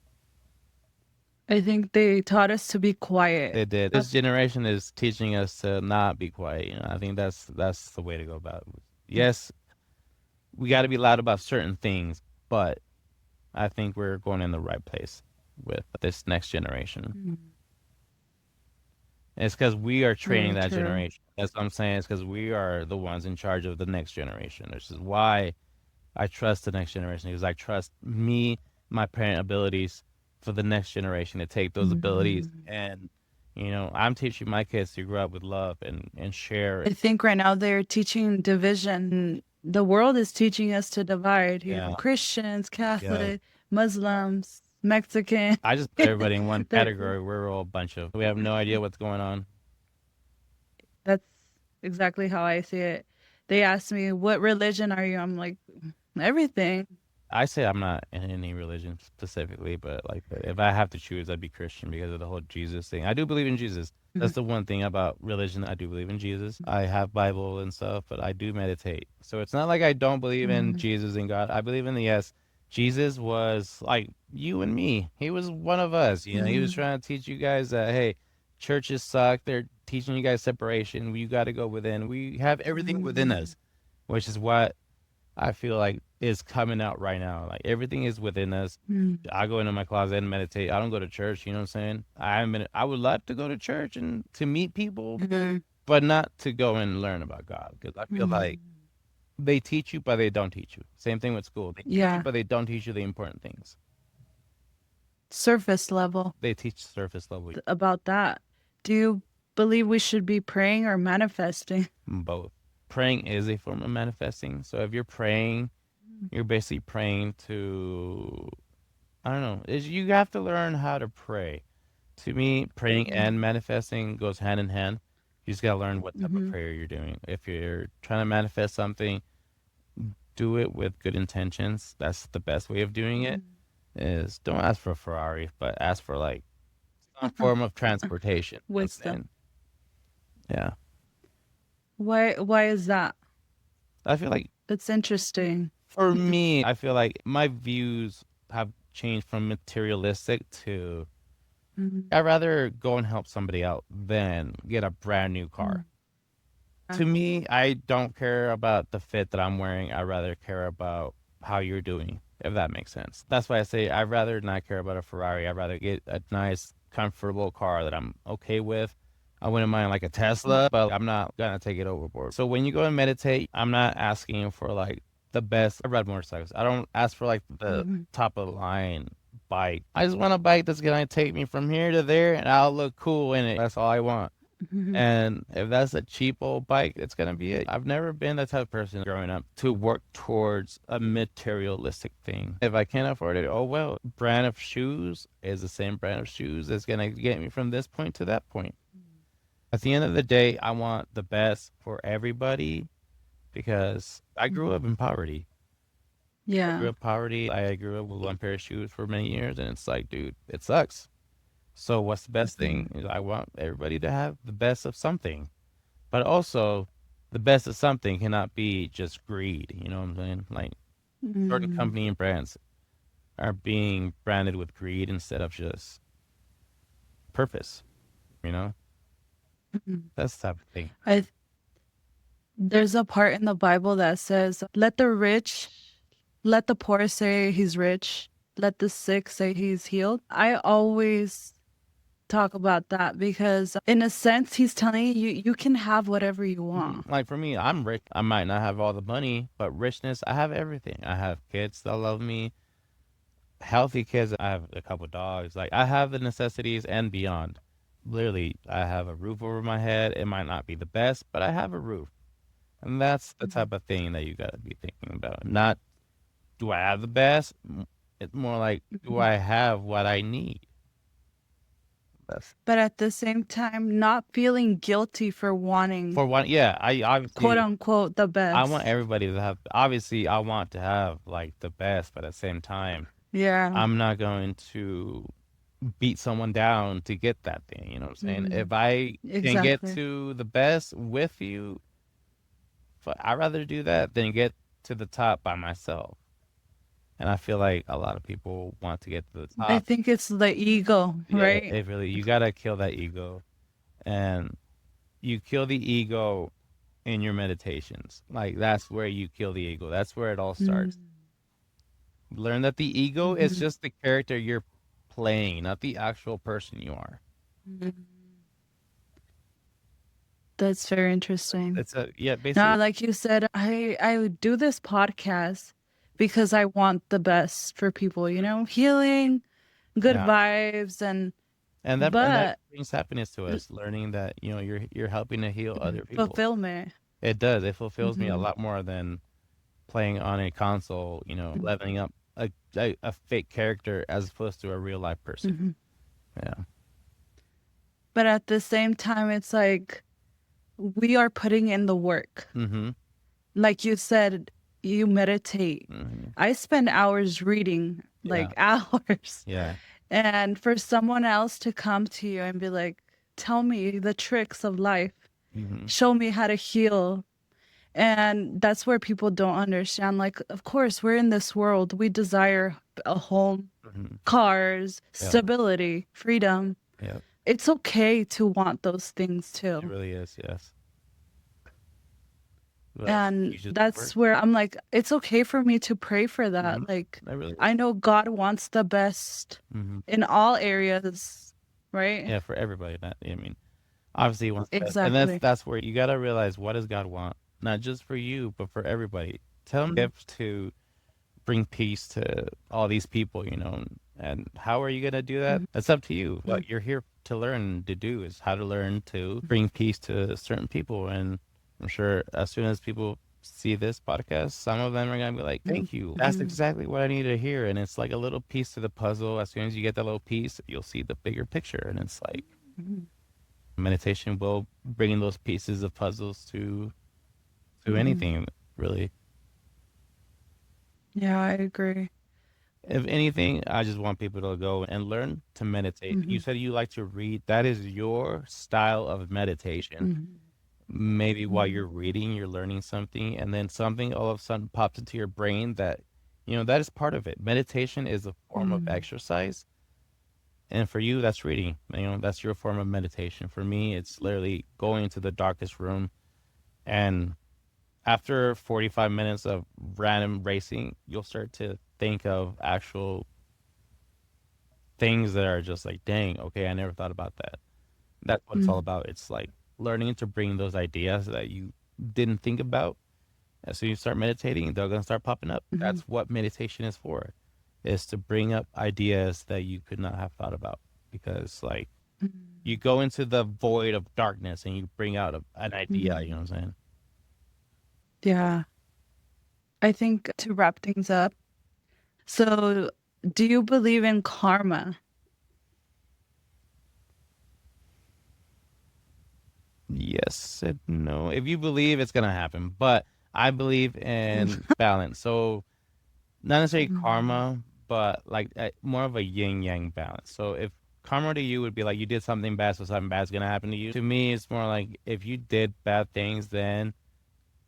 I think they taught us to be quiet. They did. This generation is teaching us to not be quiet. I think that's the way to go about it. Yes, we got to be loud about certain things, but I think we're going in the right place with this next generation. Mm. And it's because we are training Very that true. generation. That's what I'm saying. It's because we are the ones in charge of the next generation. This is why I trust the next generation, because I trust me, my parent abilities for the next generation to take those abilities. Mhm. And, I'm teaching my kids to grow up with love and share. I think right now they're teaching division. The world is teaching us to divide. You Yeah. have Christians, Yeah. Catholic, Muslims, Mexican. I just put everybody in one They're- category. We're all a bunch of, we have no idea what's going on. that's exactly how I see it. They asked me, "What religion are you?" I'm like, everything. I say I'm not in any religion specifically, but like if I have to choose, I'd be Christian because of the whole Jesus thing. I do believe in Jesus. That's the one thing about religion. I do believe in Jesus. I have Bible and stuff, but I do meditate. So it's not like I don't believe in Mhm. Jesus and God. I believe in the yes. Jesus was like you and me. He was one of us. He was Mhm. trying to teach you guys that hey, churches suck. They're teaching you guys separation. You got to go within. We have everything within Mhm. us, which is what I feel like is coming out right now. Like everything is within us. Mhm. I go into my closet and meditate. I don't go to church. You know what I'm saying? I would love to go to church and to meet people, Mhm. but not to go and learn about God because I feel like Mhm. they teach you, but they don't teach you. Same thing with school. They teach you, Yeah, but they don't teach you the important things. surface level They teach surface level. about that. Do you believe we should be praying or manifesting? Both. Praying is a form of manifesting. So if you're praying, you're basically praying to I don't know. Is you have to learn how to pray. To me, praying and manifesting goes hand in hand. You just gotta learn what type of Mm-hmm. prayer you're doing. If you're trying to manifest something, do it with good intentions. That's the best way of doing it. Is don't ask for a Ferrari, but ask for like some form of transportation. You know what I'm Wisdom. saying? Yeah. Why is that? I feel like That's interesting. for me, I feel like my views have changed from materialistic to Mhm. I'd rather go and help somebody out than get a brand new car. Uh, To me, I don't care about the fit that I'm wearing. I rather care about how you're doing, if that makes sense. That's why I say I'd rather not care about a Ferrari. I'd rather get a nice, comfortable car that I'm okay with. I wouldn't mind like a Tesla, but I'm not gonna take it overboard. So when you go and meditate, I'm not asking for like the best. I ride motorcycles. I don't ask for like the Mhm. top of the line bike. I just want a bike that's gonna take me from here to there, and I'll look cool in it. That's all I want. Mhm. And if that's a cheap old bike, it's gonna be it. I've never been the type of person growing up to work towards a materialistic thing. If I can't afford it, oh well. Brand of shoes is the same brand of shoes that's gonna get me from this point to that point. At the end of the day, I want the best for everybody because I grew up in poverty. I grew Yeah. up poverty. I grew up with one pair of shoes for many years, and it's like, dude, it sucks. So what's the best thing? I want everybody to have the best of something. But also, the best of something cannot be just greed. You know what I'm saying? Like certain Mhm. company and brands are being branded with greed instead of just purpose. You know, Mhm. that's the type of thing. I There's a part in the Bible that says, "Let the rich." let the poor say he's rich, let the sick say he's healed. I always talk about that because in a sense he's telling you can have whatever you want. Like for me, I'm rich. I might not have all the money, but richness, I have everything. I have kids that love me, healthy kids. I have a couple dogs. Like I have the necessities and beyond. Literally, I have a roof over my head. It might not be the best, but I have a roof. And that's the Mhm. type of thing that you got to be thinking about. Not, do I have the best? It's more like, do Mhm. I have what I need? That's But at the same time, not feeling guilty for wanting for one. Yeah, I quote obviously unquote the I want best. everybody to have. Obviously, I want to have like the best, but at the same time, Yeah. I'm not going to beat someone down to get that thing. You know what I'm saying? Mhm. If I can get Exactly. to the best with you, I'd rather do that than get to the top by myself. And I feel like a lot of people want to get to the I top. think it's the ego, Yeah, right? it really, you gotta kill that ego. And you kill the ego in your meditations. Like that's where you kill the ego. That's where it all starts. Learn that the ego is Mm-hmm. just the character you're playing, not the actual person you are. That's very interesting. It's a yeah, Now, basically like you said, I would do this podcast because I want the best for people, healing, good yeah. vibes, And that but brings happiness to us, learning that, you're helping to heal other people. fulfillment. It does. It fulfills me a Hmm. lot more than playing on a console, leveling up a fake character as opposed to a real life person. Hmm. Yeah. But at the same time, it's like we are putting in the work. Mhm. Like you said, you meditate. Mhm. I spend hours reading, Yeah. like hours. Yeah. And for someone else to come to you and be like, tell me the tricks of life, Mhm. show me how to heal. And that's where people don't understand. Like, of course, we're in this world. We desire a home, Mhm. cars, Yeah. stability, freedom. Yeah. It's okay to want those things It too. really is. Yes. But And you just work. that's where I'm like, it's okay for me to pray for Mhm. that. Like, It really I is. know God wants the best Mhm. in all areas, right? Yeah, for everybody. That I mean, obviously he wants the best, and that's Exactly. that's where you gotta realize, what does God want, not just for you, but for everybody. Tell him Mhm. gifts to bring peace to all these people, and how are you gonna do that? Mhm. That's up to you. Mhm. What you're here to learn to do is how to learn to bring peace to certain people, and I'm sure as soon as people see this podcast, some of them are gonna be like, "Thank you. That's Mhm. exactly what I needed to hear." And it's like a little piece to the puzzle. As soon as you get that little piece, you'll see the bigger picture, and it's like Mhm. meditation will bring those pieces of puzzles to Mhm. anything, really. Yeah, I agree. If anything, I just want people to go and learn to meditate. You Mhm. said you like to read. That is your style of meditation. Mhm. Maybe while Mhm. you're reading, you're learning something, and then something all of a sudden pops into your brain that, that is part of it. Meditation is a form of Mhm. exercise. And for you, that's reading. That's your form of meditation. For me, it's literally going into the darkest room. And after 45 minutes of random racing, you'll start to think of actual things that are just like, dang, okay, I never thought about that. That's what it's all Mhm. about. It's like learning to bring those ideas that you didn't think about. As soon as you start meditating, they're gonna start popping up. Mhm. That's what meditation is for, is to bring up ideas that you could not have thought about. Because like you Mhm. go into the void of darkness and you bring out an idea, you know Mhm. what I'm saying? Yeah. I think to wrap things up, so do you believe in karma? Yes and no. If you believe, it's gonna happen. But I believe in balance. So not necessarily Mhm. karma, but like more of a yin yang balance. So if karma to you would be like you did something bad, so something bad's gonna happen to you. To me, it's more like if you did bad things, then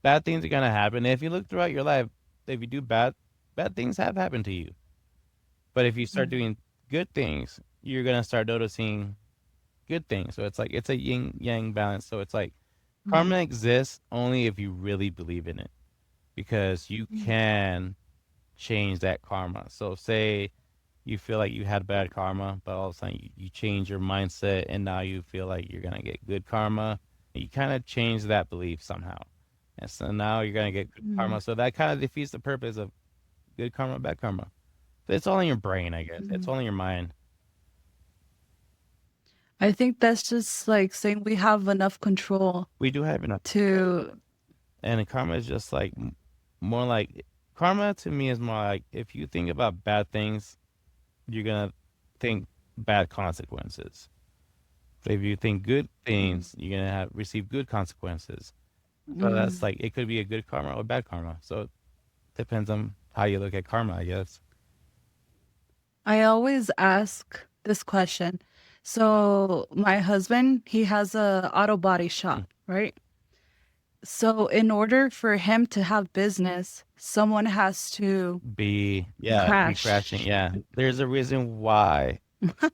bad things are gonna happen. If you look throughout your life, if you do bad things have happened to you. But if you start Mhm. doing good things, you're gonna start noticing good things. So it's like it's a yin yang balance. So it's like Mhm. karma exists only if you really believe in it, because you Mhm. can change that karma. So say you feel like you had bad karma, but all of a sudden you change your mindset and now you feel like you're gonna get good karma. You kind of change that belief somehow. And so now you're gonna get good Mm, karma. So that kind of defeats the purpose of good karma, bad karma. But it's all in your brain, I guess. It's mm. all in your mind. I think that's just like saying we have enough control We do have enough control. to. And karma is just like more like karma to me is more like if you think about bad things, you're gonna think bad consequences. So if you think good things, you're gonna have receive good consequences. So that's Mm. like it could be a good karma or bad karma. So it depends on how you look at karma, I guess. I always ask this question. So my husband, he has a auto body Mm. shop, right? So in order for him to have business, someone has to Be crashing. crash. Yeah. There's a reason why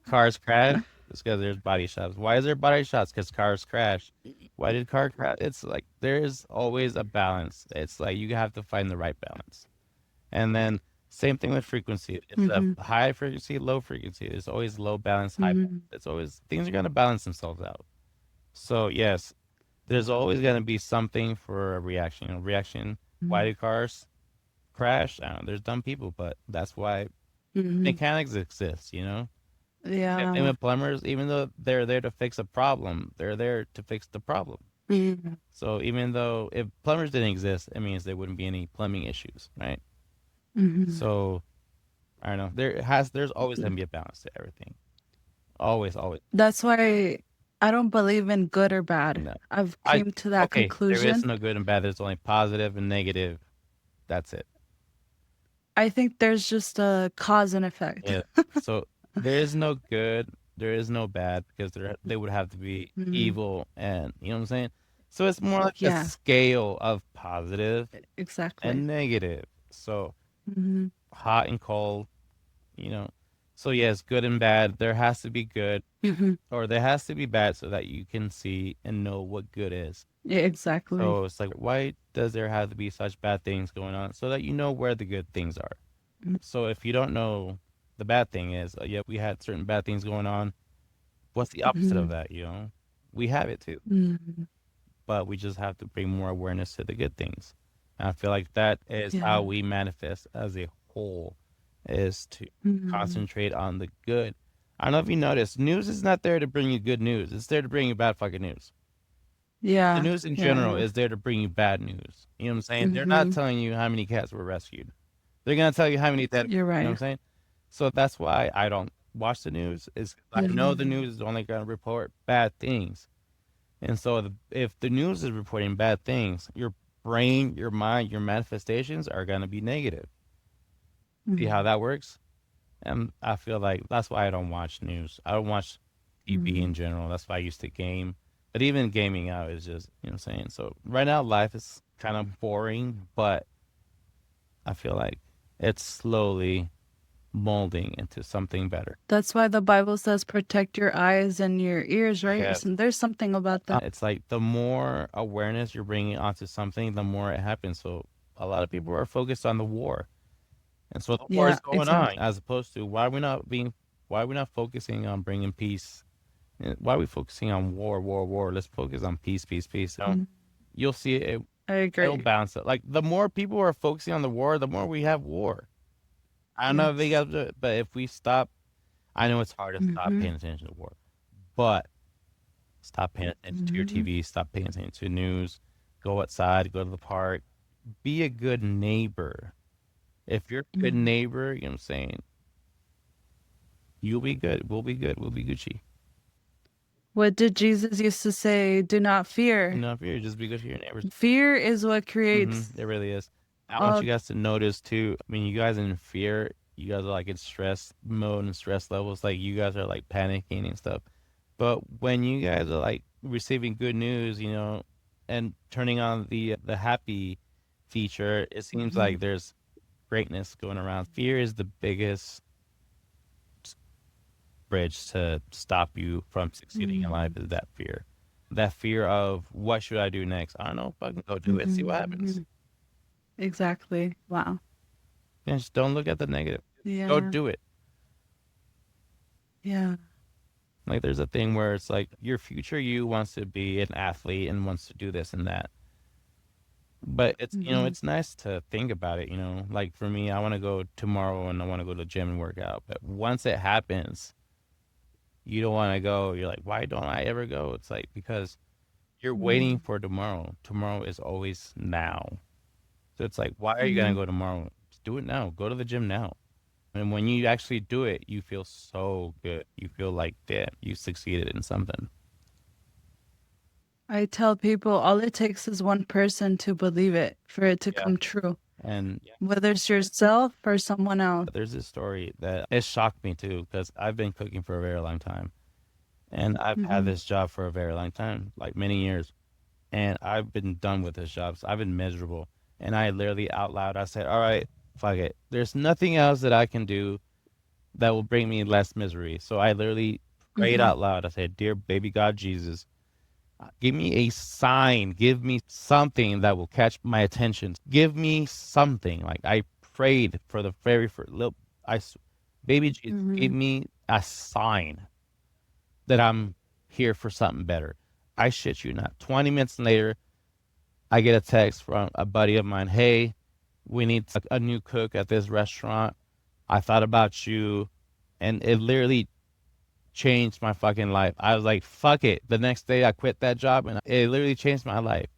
cars crash. It's because there's body shops. Why is there body shops? Because cars crash. Why did car crash? It's like there's always a balance. It's like you have to find the right balance. And then same thing with frequency. It's a Mm-hmm. high frequency, low frequency. There's always low balance, high balance. Mm-hmm. It's always things are gonna balance themselves out. So yes, there's always gonna be something for a reaction. Reaction. Why do cars crash? I don't know. There's dumb people, but that's why Mm-hmm. mechanics exist. Same thing Yeah. with plumbers. Even though they're there to fix a problem, they're there to fix the problem. Mm-hmm. So even though if plumbers didn't exist, it means there wouldn't be any plumbing issues, right? Mm-hmm. So I don't know. There's always gonna be a balance to everything. Always, always. That's why I don't believe in good or bad. No. I've I came to that okay, there is conclusion. no good and bad. There's only positive and negative. That's it. I think there's just a cause and effect. Yeah. So there is no good, there is no bad because they would have to be Mhm. evil and you know what I'm saying? So it's more like a Yeah, scale of positive exactly. and negative. So Mhm. hot and cold, you know. So yes, good and bad. There has to be good Mhm. or there has to be bad so that you can see and know what good is. Yeah, exactly. So it's like, why does there have to be such bad things going on so that you know where the good things are? So if you don't know the bad thing is, yeah, we had certain bad things going on. What's the opposite of Mhm. that? We have it too, Mhm. but we just have to bring more awareness to the good things. And I feel like that is how Yeah. we manifest as a whole, is to Mhm. concentrate on the good. I don't know if you noticed, news is not there to bring you good news. It's there to bring you bad fucking news. The Yeah. news in Yeah, general yeah. is there to bring you bad news. You know what I'm saying? They're not Mhm. telling you how many cats were rescued. They're gonna tell you how many that You're you know what I'm right. saying? So that's why I don't watch the news. Is I know the Mhm. news is only gonna report bad things. And so if the news is reporting bad things, your brain, your mind, your manifestations are gonna be negative. See how Mhm. that works? And I feel like that's why I don't watch news. I don't watch TV in Mhm. general. That's why I used to game. But even gaming out is just, you know what I'm saying? So right now life is kind of boring, but I feel like it's slowly molding into something better. That's why the Bible says protect your eyes and your ears, right? Yes. There's something about that. It's like the more awareness you're bringing onto something, the more it happens. So a lot of people are focused on the war. And so the war is Yeah, going on exactly. as opposed to why are we not focusing on bringing peace? Why are we focusing on war, war, war? Let's focus on peace, peace, peace. Mhm. You'll see I it'll agree. balance it. Like the more people are focusing on the war, the more we have war. I don't know if they Yes. got to, but if we stop, I know it's hard to stop Mhm. paying attention to war, but stop paying attention to your Mhm. TV, stop paying attention to news, go outside, go to the park, be a good neighbor. If you're a good Mhm. neighbor, you know what I'm saying, you'll be good. We'll be good. We'll be Gucci. What did Jesus used to say? Do not fear. Enough here, just be good to your neighbors. Fear is what creates It really is. I want all. you guys to notice too. I mean, you guys in fear, you guys are like in stress mode and stress levels. Like you guys are like panicking and stuff. But when you guys are like receiving good news, and turning on the happy feature, it seems like Mhm. there's greatness going around. Fear is the biggest bridge to stop you from succeeding in life. Mhm. Is that fear? That fear of what should I do next? I don't know if I can go do it. See what happens. Mhm. Exactly. Wow. And just don't look at the negative. Go Yeah. do it. Yeah. Like there's a thing where it's like your future you wants to be an athlete and wants to do this and that. But it's Mm-hmm. it's nice to think about it, you know. Like for me, I want to go tomorrow and I want to go to the gym and work out. But once it happens, you don't want to go. You're like, why don't I ever go? It's like because you're waiting for tomorrow. Tomorrow is always now. So it's like, why are you gonna Mm-hmm. go tomorrow? Just do it now. Go to the gym now. And when you actually do it, you feel so good. You feel like, damn, you succeeded in something. I tell people all it takes is one person to believe it for it to Yeah. come true, And yeah, whether it's yourself or someone else. there's this story that it shocked me too because I've been cooking for a very long time. And I've had Mm-hmm. this job for a very long time, like many years. And I've been done with this job. So I've been miserable. And I literally out loud, I said, all right, fuck it. There's nothing else that I can do that will bring me less misery. So I literally prayed Mm-hmm. out loud. I said, dear baby God Jesus, give me a sign. Give me something that will catch my attention. Give me something. Like I prayed for the very first little, baby Jesus, Mm-hmm. give me a sign that I'm here for something better. I shit you not. 20 minutes later, I get a text from a buddy of mine. Hey, we need a new cook at this restaurant. I thought about you. And it literally changed my fucking life. I was like, fuck it. The next day I quit that job and it literally changed my life.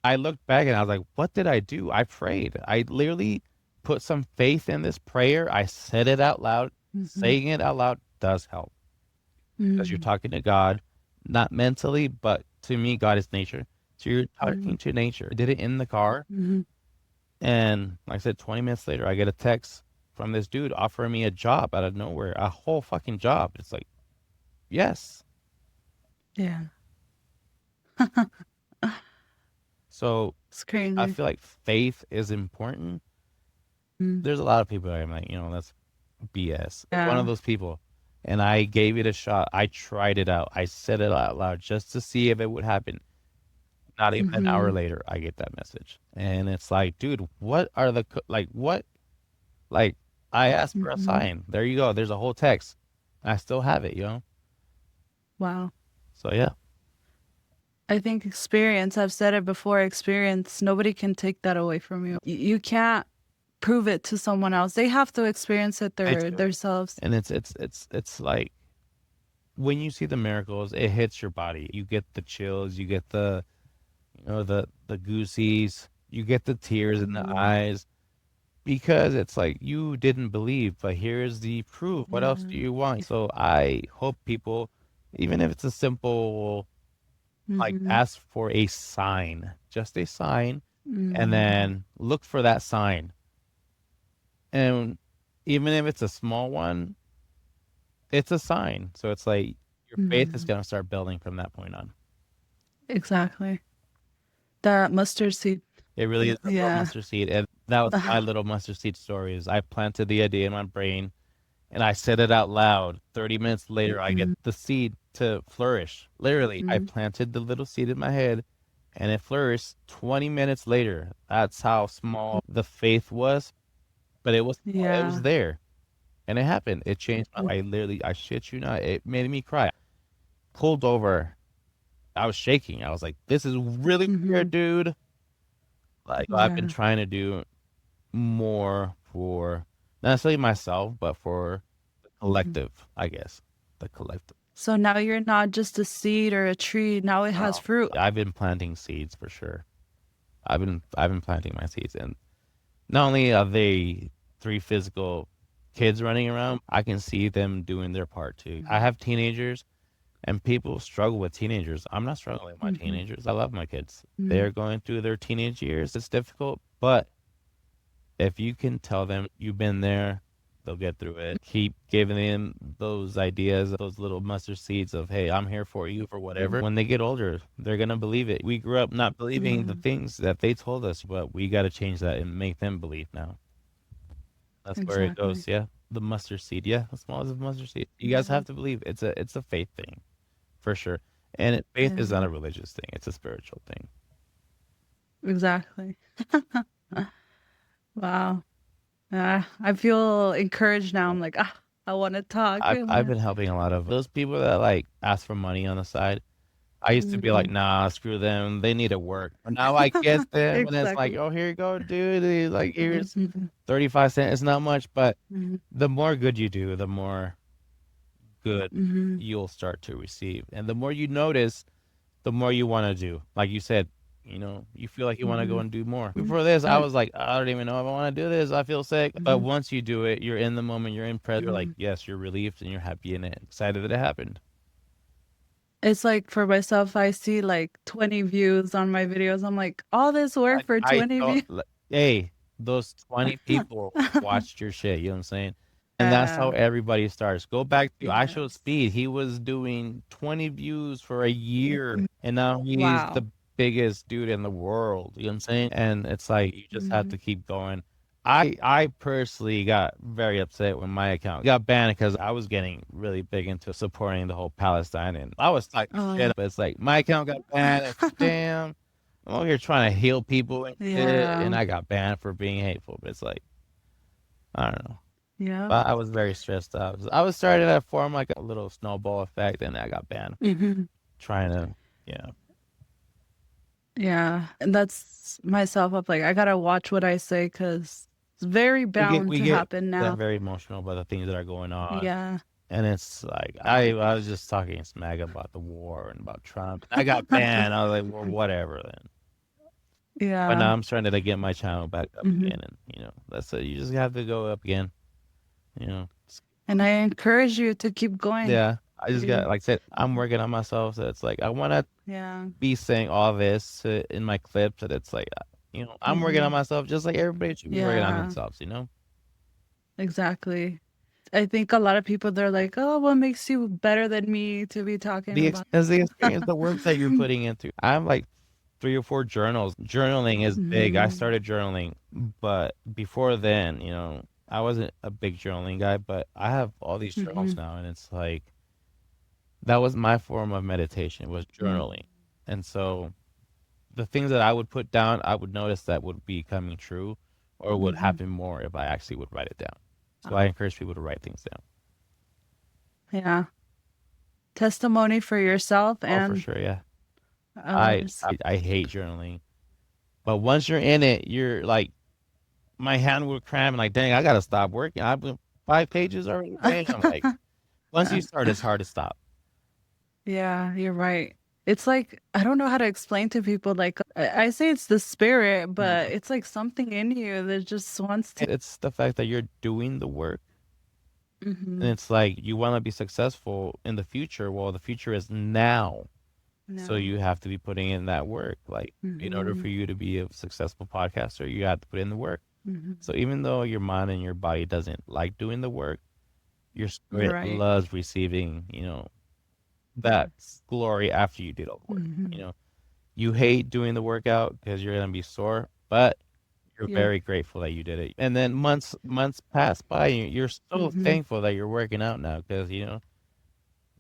I looked back and I was like, what did I do? I prayed. I literally put some faith in this prayer. I said it out loud. Mm-hmm. Saying it out loud does help because you're Mm-hmm. talking to God, not mentally, but to me, God is nature. So you're talking to nature. I did it in the car. Mm-hmm. And like I said, 20 minutes later, I get a text from this dude offering me a job out of nowhere, a whole fucking job. It's like, yes. Yeah. So It's I crazy. feel like faith is important. Mm. There's a lot of people that I'm like, that's BS. One of Yeah. those people. And I gave it a shot. I tried it out. I said it out loud just to see if it would happen. Not even an hour Mm-hmm. later, I get that message. And it's like, dude, what are like, what? Like, I asked for a Mm-hmm. sign. There you go. There's a whole text. I still have it, Wow. So, yeah. I think experience, I've said it before, experience, nobody can take that away from you. You can't prove it to someone else. They have to experience it I do. themselves. And it's like when you see the miracles, it hits your body. You get the chills, you get the goosies, you get the tears in the Mm-hmm. eyes because it's like you didn't believe, but here's the proof. What else do Yeah. you want? So I hope people, even if it's a simple, like Mm-hmm. ask for a sign, just a sign, and Mm-hmm. then look for that sign. And even if it's a small one, it's a sign. So it's like your faith is Mm-hmm. going to start building from that point on. Exactly. That mustard seed. It really is a little Yeah. mustard seed. And that was my little mustard seed story is I planted the idea in my brain and I said it out loud. 30 minutes later, I get Mm-hmm. the seed to flourish. Literally, I planted the little seed in my head and it flourished 20 minutes later. That's how small the faith was, but it was small. It was Yeah. there and it happened. It changed my life. I literally, I shit you not, it made me cry. Pulled over. I was shaking. I was like, this is really Mm-hmm. weird, dude. Like, I've been Yeah. trying to do more for not necessarily myself, but for the Mhm. collective, I guess. The collective. So now you're not just a seed or a tree. Now it has Oh. fruit. I've been planting seeds for sure. I've been planting my seeds, and not only are they three physical kids running around, I can see them doing their part too. I have teenagers, and people struggle with teenagers. I'm not struggling with my Mm-hmm. teenagers. I love my kids. Mm-hmm. They're going through their teenage years. It's difficult, but if you can tell them you've been there, they'll get through it. Keep giving them those ideas, those little mustard seeds of, hey, I'm here for you for whatever. When they get older, they're going to believe it. We grew up not believing the Yeah. things that they told us, but we got to change that and make them believe now. That's where it Exactly. goes. Yeah. The mustard seed. Yeah. As small as a mustard seed. You guys Mm-hmm. have to believe it's a faith thing for sure. And faith is not Yeah. a religious thing. It's a spiritual thing. Exactly. Wow. I feel encouraged now. I'm like, I want to talk. I I've wanna... been helping a lot of those people that like ask for money on the side. I used to be like, Mhm. nah, screw them. They need to work. But now I get them, and it's like, Exactly. oh, here you go, dude. Like, here's Mhm. 35 cents. It's not much, but Mhm. the more good you do, the more good Mhm. you'll start to receive. And the more you notice, the more you want to do. Like you said, you feel like you want to go Mhm. and do more. Before this, I was like, I don't even know if I want to do this. I feel sick. But Mhm. once you do it, you're in the moment, you're in present. You're like, Mhm. yes, you're relieved and you're happy and excited that it happened. It's like for myself, I see like 20 views on my videos. I'm like, all this work for I 20 thought, views. hey, those 20 people watched your shit. You know what I'm saying? And that's how Yeah. everybody starts. Go back to I Showed Yes. Speed. He was doing 20 views for a year, and now he's Wow. the biggest dude in the world. You know what I'm saying? And it's like you just have Mhm. to keep going. I personally got very upset when my account got banned because I was getting really big into supporting the whole Palestine, and I was like Oh, shit. But it's like my account got banned. It's like, damn. I'm over here trying to heal people and shit, and yeah. I got banned for being hateful. But it's like, I don't know. Yep. But I was very stressed out. I was starting to form like a little snowball effect, and I got banned. Mhm. Trying to, yeah. Yeah. And that's myself. I'm like, I gotta watch what I say because it's very We get bound we to get happen yeah, now. very emotional about the things that are going on, Yeah. and it's like I was just talking smack about the war and about Trump. I got banned. I was like, well, whatever then. But now Yeah. I'm starting to like, get my channel back up Mhm. again, and that's it. You just have to go up again. You know. And I encourage you to keep going. Yeah, I just got You, like I said, I'm working on myself, so it's like I want to yeah. be saying all this in my clips, that it's like, I'm working on Hmm. myself just like everybody should be working on Yeah. themselves. Exactly. I think a lot of people they're like, "Oh, what makes you better than me to be talking about?" The experience, the work that you're putting into. I have like 3 or 4 journals. Journaling is big. I Mhm. started journaling, but before then, I wasn't a big journaling guy, but I have all these journals Mhm. now, and it's like that was my form of meditation, was Mhm. journaling. And so the things that I would put down, I would notice that would be coming true or would Mhm. happen more if I actually would write it down. So Oh, I encourage people to write things down. yeah. Testimony for yourself Oh, for and sure, yeah. I others. I, I hate journaling, but once you're in it, you're like my hand would cramp and like, dang, I gotta stop working. I've been 5 pages already. Dang, I'm like, once you start, it's hard to stop. Yeah, you're right. It's like I don't know how to explain to people like I say it's the spirit, but Mhm. it's like something in you that just wants to. It's the fact that you're doing the work. And Mhm. it's like you want to be successful in the future. Well, the future is now. So No. you have to be putting in that work. Like in order Mhm. for you to be a successful podcaster, you have to put in the work. Mhm. So even though your mind and your body doesn't like doing the work, your spirit Right. loves receiving, that glory after you did all the work. You Mhm. know, you hate doing the workout because you're gonna be sore, but you're Yeah. very grateful that you did it. And then months pass by, and you're so Mhm. thankful that you're working out now because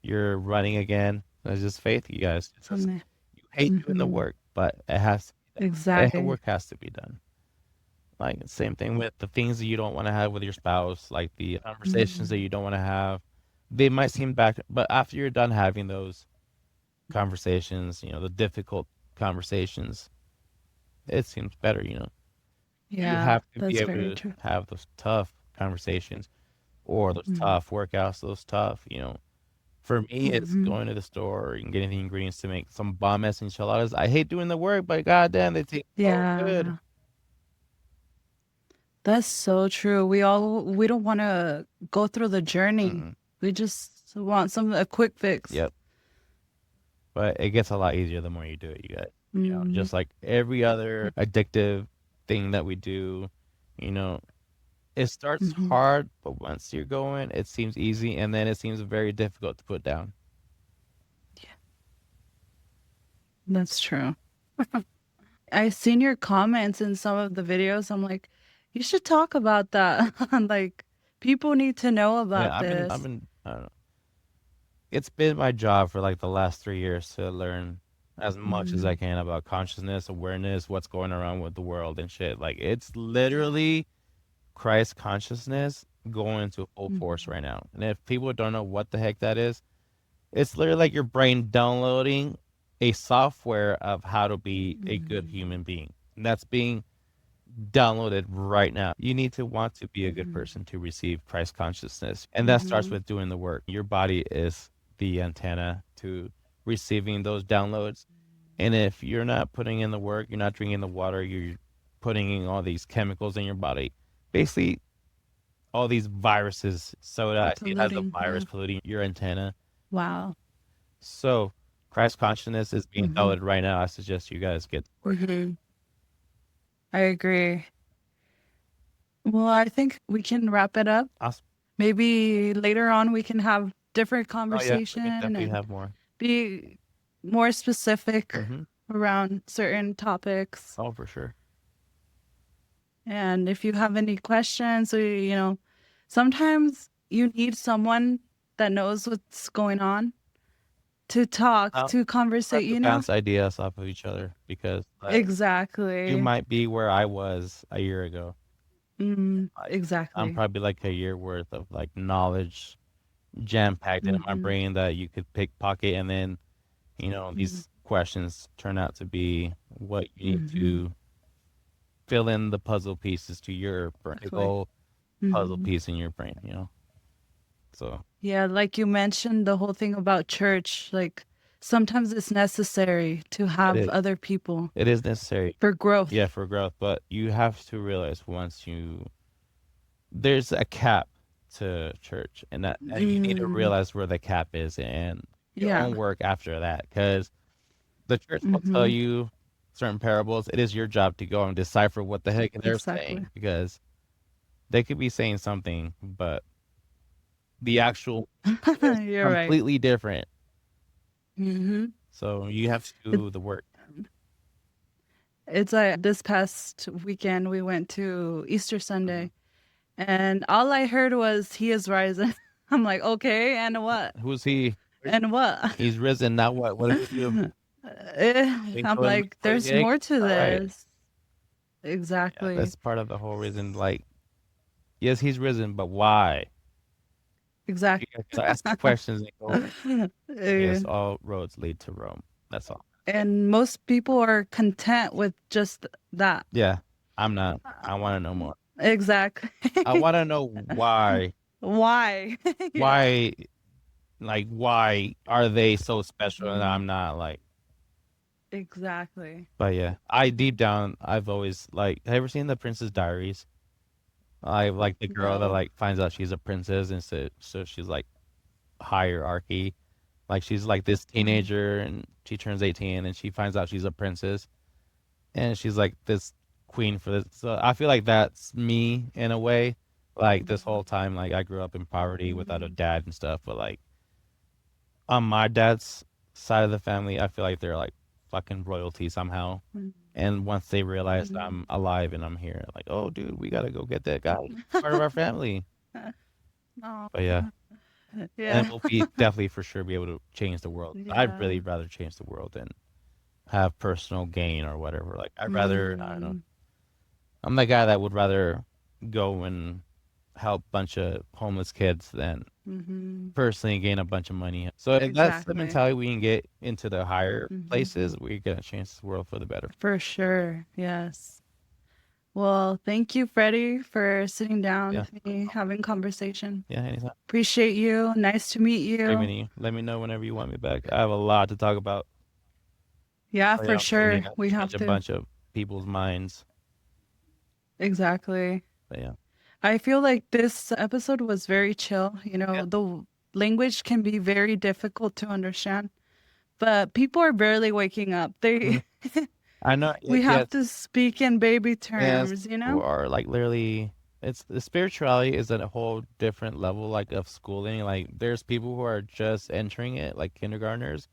you're running again. It's just faith, you guys. It's just Something. you hate doing the Mhm. work, but it has to be done. The Exactly. work has to be done. Like same thing with the things that you don't want to have with your spouse, like the conversations that Mhm. you don't want to have. They might seem back, but after you're done having those conversations, the difficult conversations, it seems better. You Yeah, have to be that's able very to true. have those tough conversations or those Mhm. tough workouts, those tough. For me, it's Mhm. going to the store and getting the ingredients to make some bomb ass enchiladas. I hate doing the work, but goddamn, they taste so good. Yeah, that's so true. We don't want to go through the journey. Mm-mm. We just want a quick fix. Yep. But it gets a lot easier the more you do it, you guys. Mhm. Just like every other addictive thing that we do, you know, it starts Mhm. hard, but once you're going, it seems easy, and then it seems very difficult to put down. That's true. I seen your comments in some of the videos. I'm like, you should talk about that. Like, people need to know Yeah, about I've this. been, I don't know. It's been my job for like the last 3 years to learn as much as I Mhm. can about consciousness, awareness, what's going around with the world and shit. Like it's literally Christ consciousness going into full force Mhm. right now. And if people don't know what the heck that is, it's literally like your brain downloading a software of how to be a good Mhm. human being. And that's being downloaded right now. You need to want to be a good Mhm. person to receive Christ consciousness. And that starts Mhm. with doing the work. Your body is the antenna to receiving those downloads. And if you're not putting in the work, you're not drinking the water, you're putting in all these chemicals in your body. Basically, all these viruses. Soda, I see it has a Polluting. virus Yeah. polluting your antenna. Wow. So, Christ consciousness is being Mhm. downloaded right now. I suggest you guys get to work. Mhm. I agree. Well, I think we can wrap it up. Awesome. Maybe later on we can have different Oh yeah, we can conversation definitely and have more. be more specific Mm-hmm. around certain topics. Oh, for sure. And if you have any questions or, sometimes you need someone that knows what's going on to talk, Now, to we have conversate, to bounce ideas off of each other because, like, you Exactly. might be where I was a year ago. Like, I'm Exactly. probably like a year worth of like knowledge jam packed into my Mm-hmm. brain that you could pickpocket, and then Mm-hmm. these questions turn out to be what you need Mm-hmm. to fill in the puzzle pieces to your brain, big Exactly. old puzzle Mm-hmm. piece in your brain. So Yeah, like you mentioned the whole thing about church, like sometimes it's necessary to it have is. other people It is necessary, for yeah, growth. for growth, but you have to realize once there's a cap to church, and you need to Mm, realize where the cap is and your yeah. own work after that, because the church will tell Mm-hmm. you certain parables. It is your job to go and decipher what the heck they're Exactly. saying, because they could be saying something, but the actual meaning is You're right. completely different. Mm-hmm. So you have to It, do the work. it's like this past weekend we went to Easter Mhm. Sunday and all I heard was he is rising. I'm like, okay, and what? Who's he? And what? He's risen. Now what? What did he do? I'm Twinkle in like, somebody's there's egg? more to All right. this. Yeah, Exactly. that's part of the whole reason. Like, yes, he's risen, but why? Exactly. You gotta ask the questions and go. Uh, Yes, all roads lead to Rome. That's all. and most people are content with just that. Yeah, I'm not. I want to know more. Exactly. I want to know why. Why? Yeah. Why, like, why are they so special and Mhm. I'm not? Like, Exactly. but yeah, I deep down, I've always like. Have you ever seen the Princess Diaries? I like the girl that No. like finds out she's a princess, and so she's like hierarchy. Like she's like this Mhm. teenager and she turns 18 and she finds out she's a princess and she's like this queen for this. So I feel like that's me in a way. Like this whole time, like I grew up in poverty without a Mhm. dad and stuff, but like on my dad's side of the family, I feel like they're like fucking royalty somehow. Mhm. And once they realize that Mhm. I'm alive and I'm here, like, oh dude, we gotta go get that guy. He's part of our family. Oh, But yeah. And yeah. we'll be definitely for sure be able to change the world. I'd Yeah. really rather change the world than have personal gain or whatever. Like I'd rather, I don't know. Mm. I'm the guy that would rather go and help a bunch of homeless kids than Mhm. personally gain a bunch of money. So if that's the Exactly. mentality we can get into the higher Mhm. places, we're gonna change this world for the better. For sure. Yes. Well, thank you, Freddie, for sitting down Yeah. with me, having conversation. Yeah, anytime. Appreciate you. Nice to meet Great you. meeting you. Let me know whenever you want me back. I have a lot to talk about. Yeah, Oh for yeah, maybe sure. I'll We change have a to. bunch of people's minds. Exactly. But yeah. I feel like this episode was very chill. Yeah. The language can be very difficult to understand, but people are barely waking up. Mhm. I know. We have Yes. to speak in baby Yes, terms, who are like literally it's the spirituality is at a whole different level like of schooling. Like there's people who are just entering it, like kindergartners,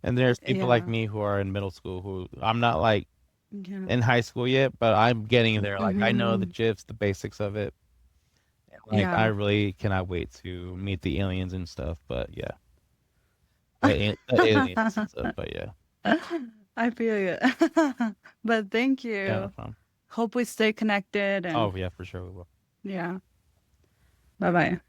and there's people like Yeah. me who are in middle school who I'm not like Yeah. in high school yet, but I'm getting there. Like I know the Hmm. gifs, the basics of it. And, like I Yeah. really cannot wait to meet the aliens and stuff. But yeah, the aliens and stuff. But yeah, I feel you. But thank yeah, no you. problem. Hope we stay connected and Oh yeah, for sure we will. Yeah. Bye bye.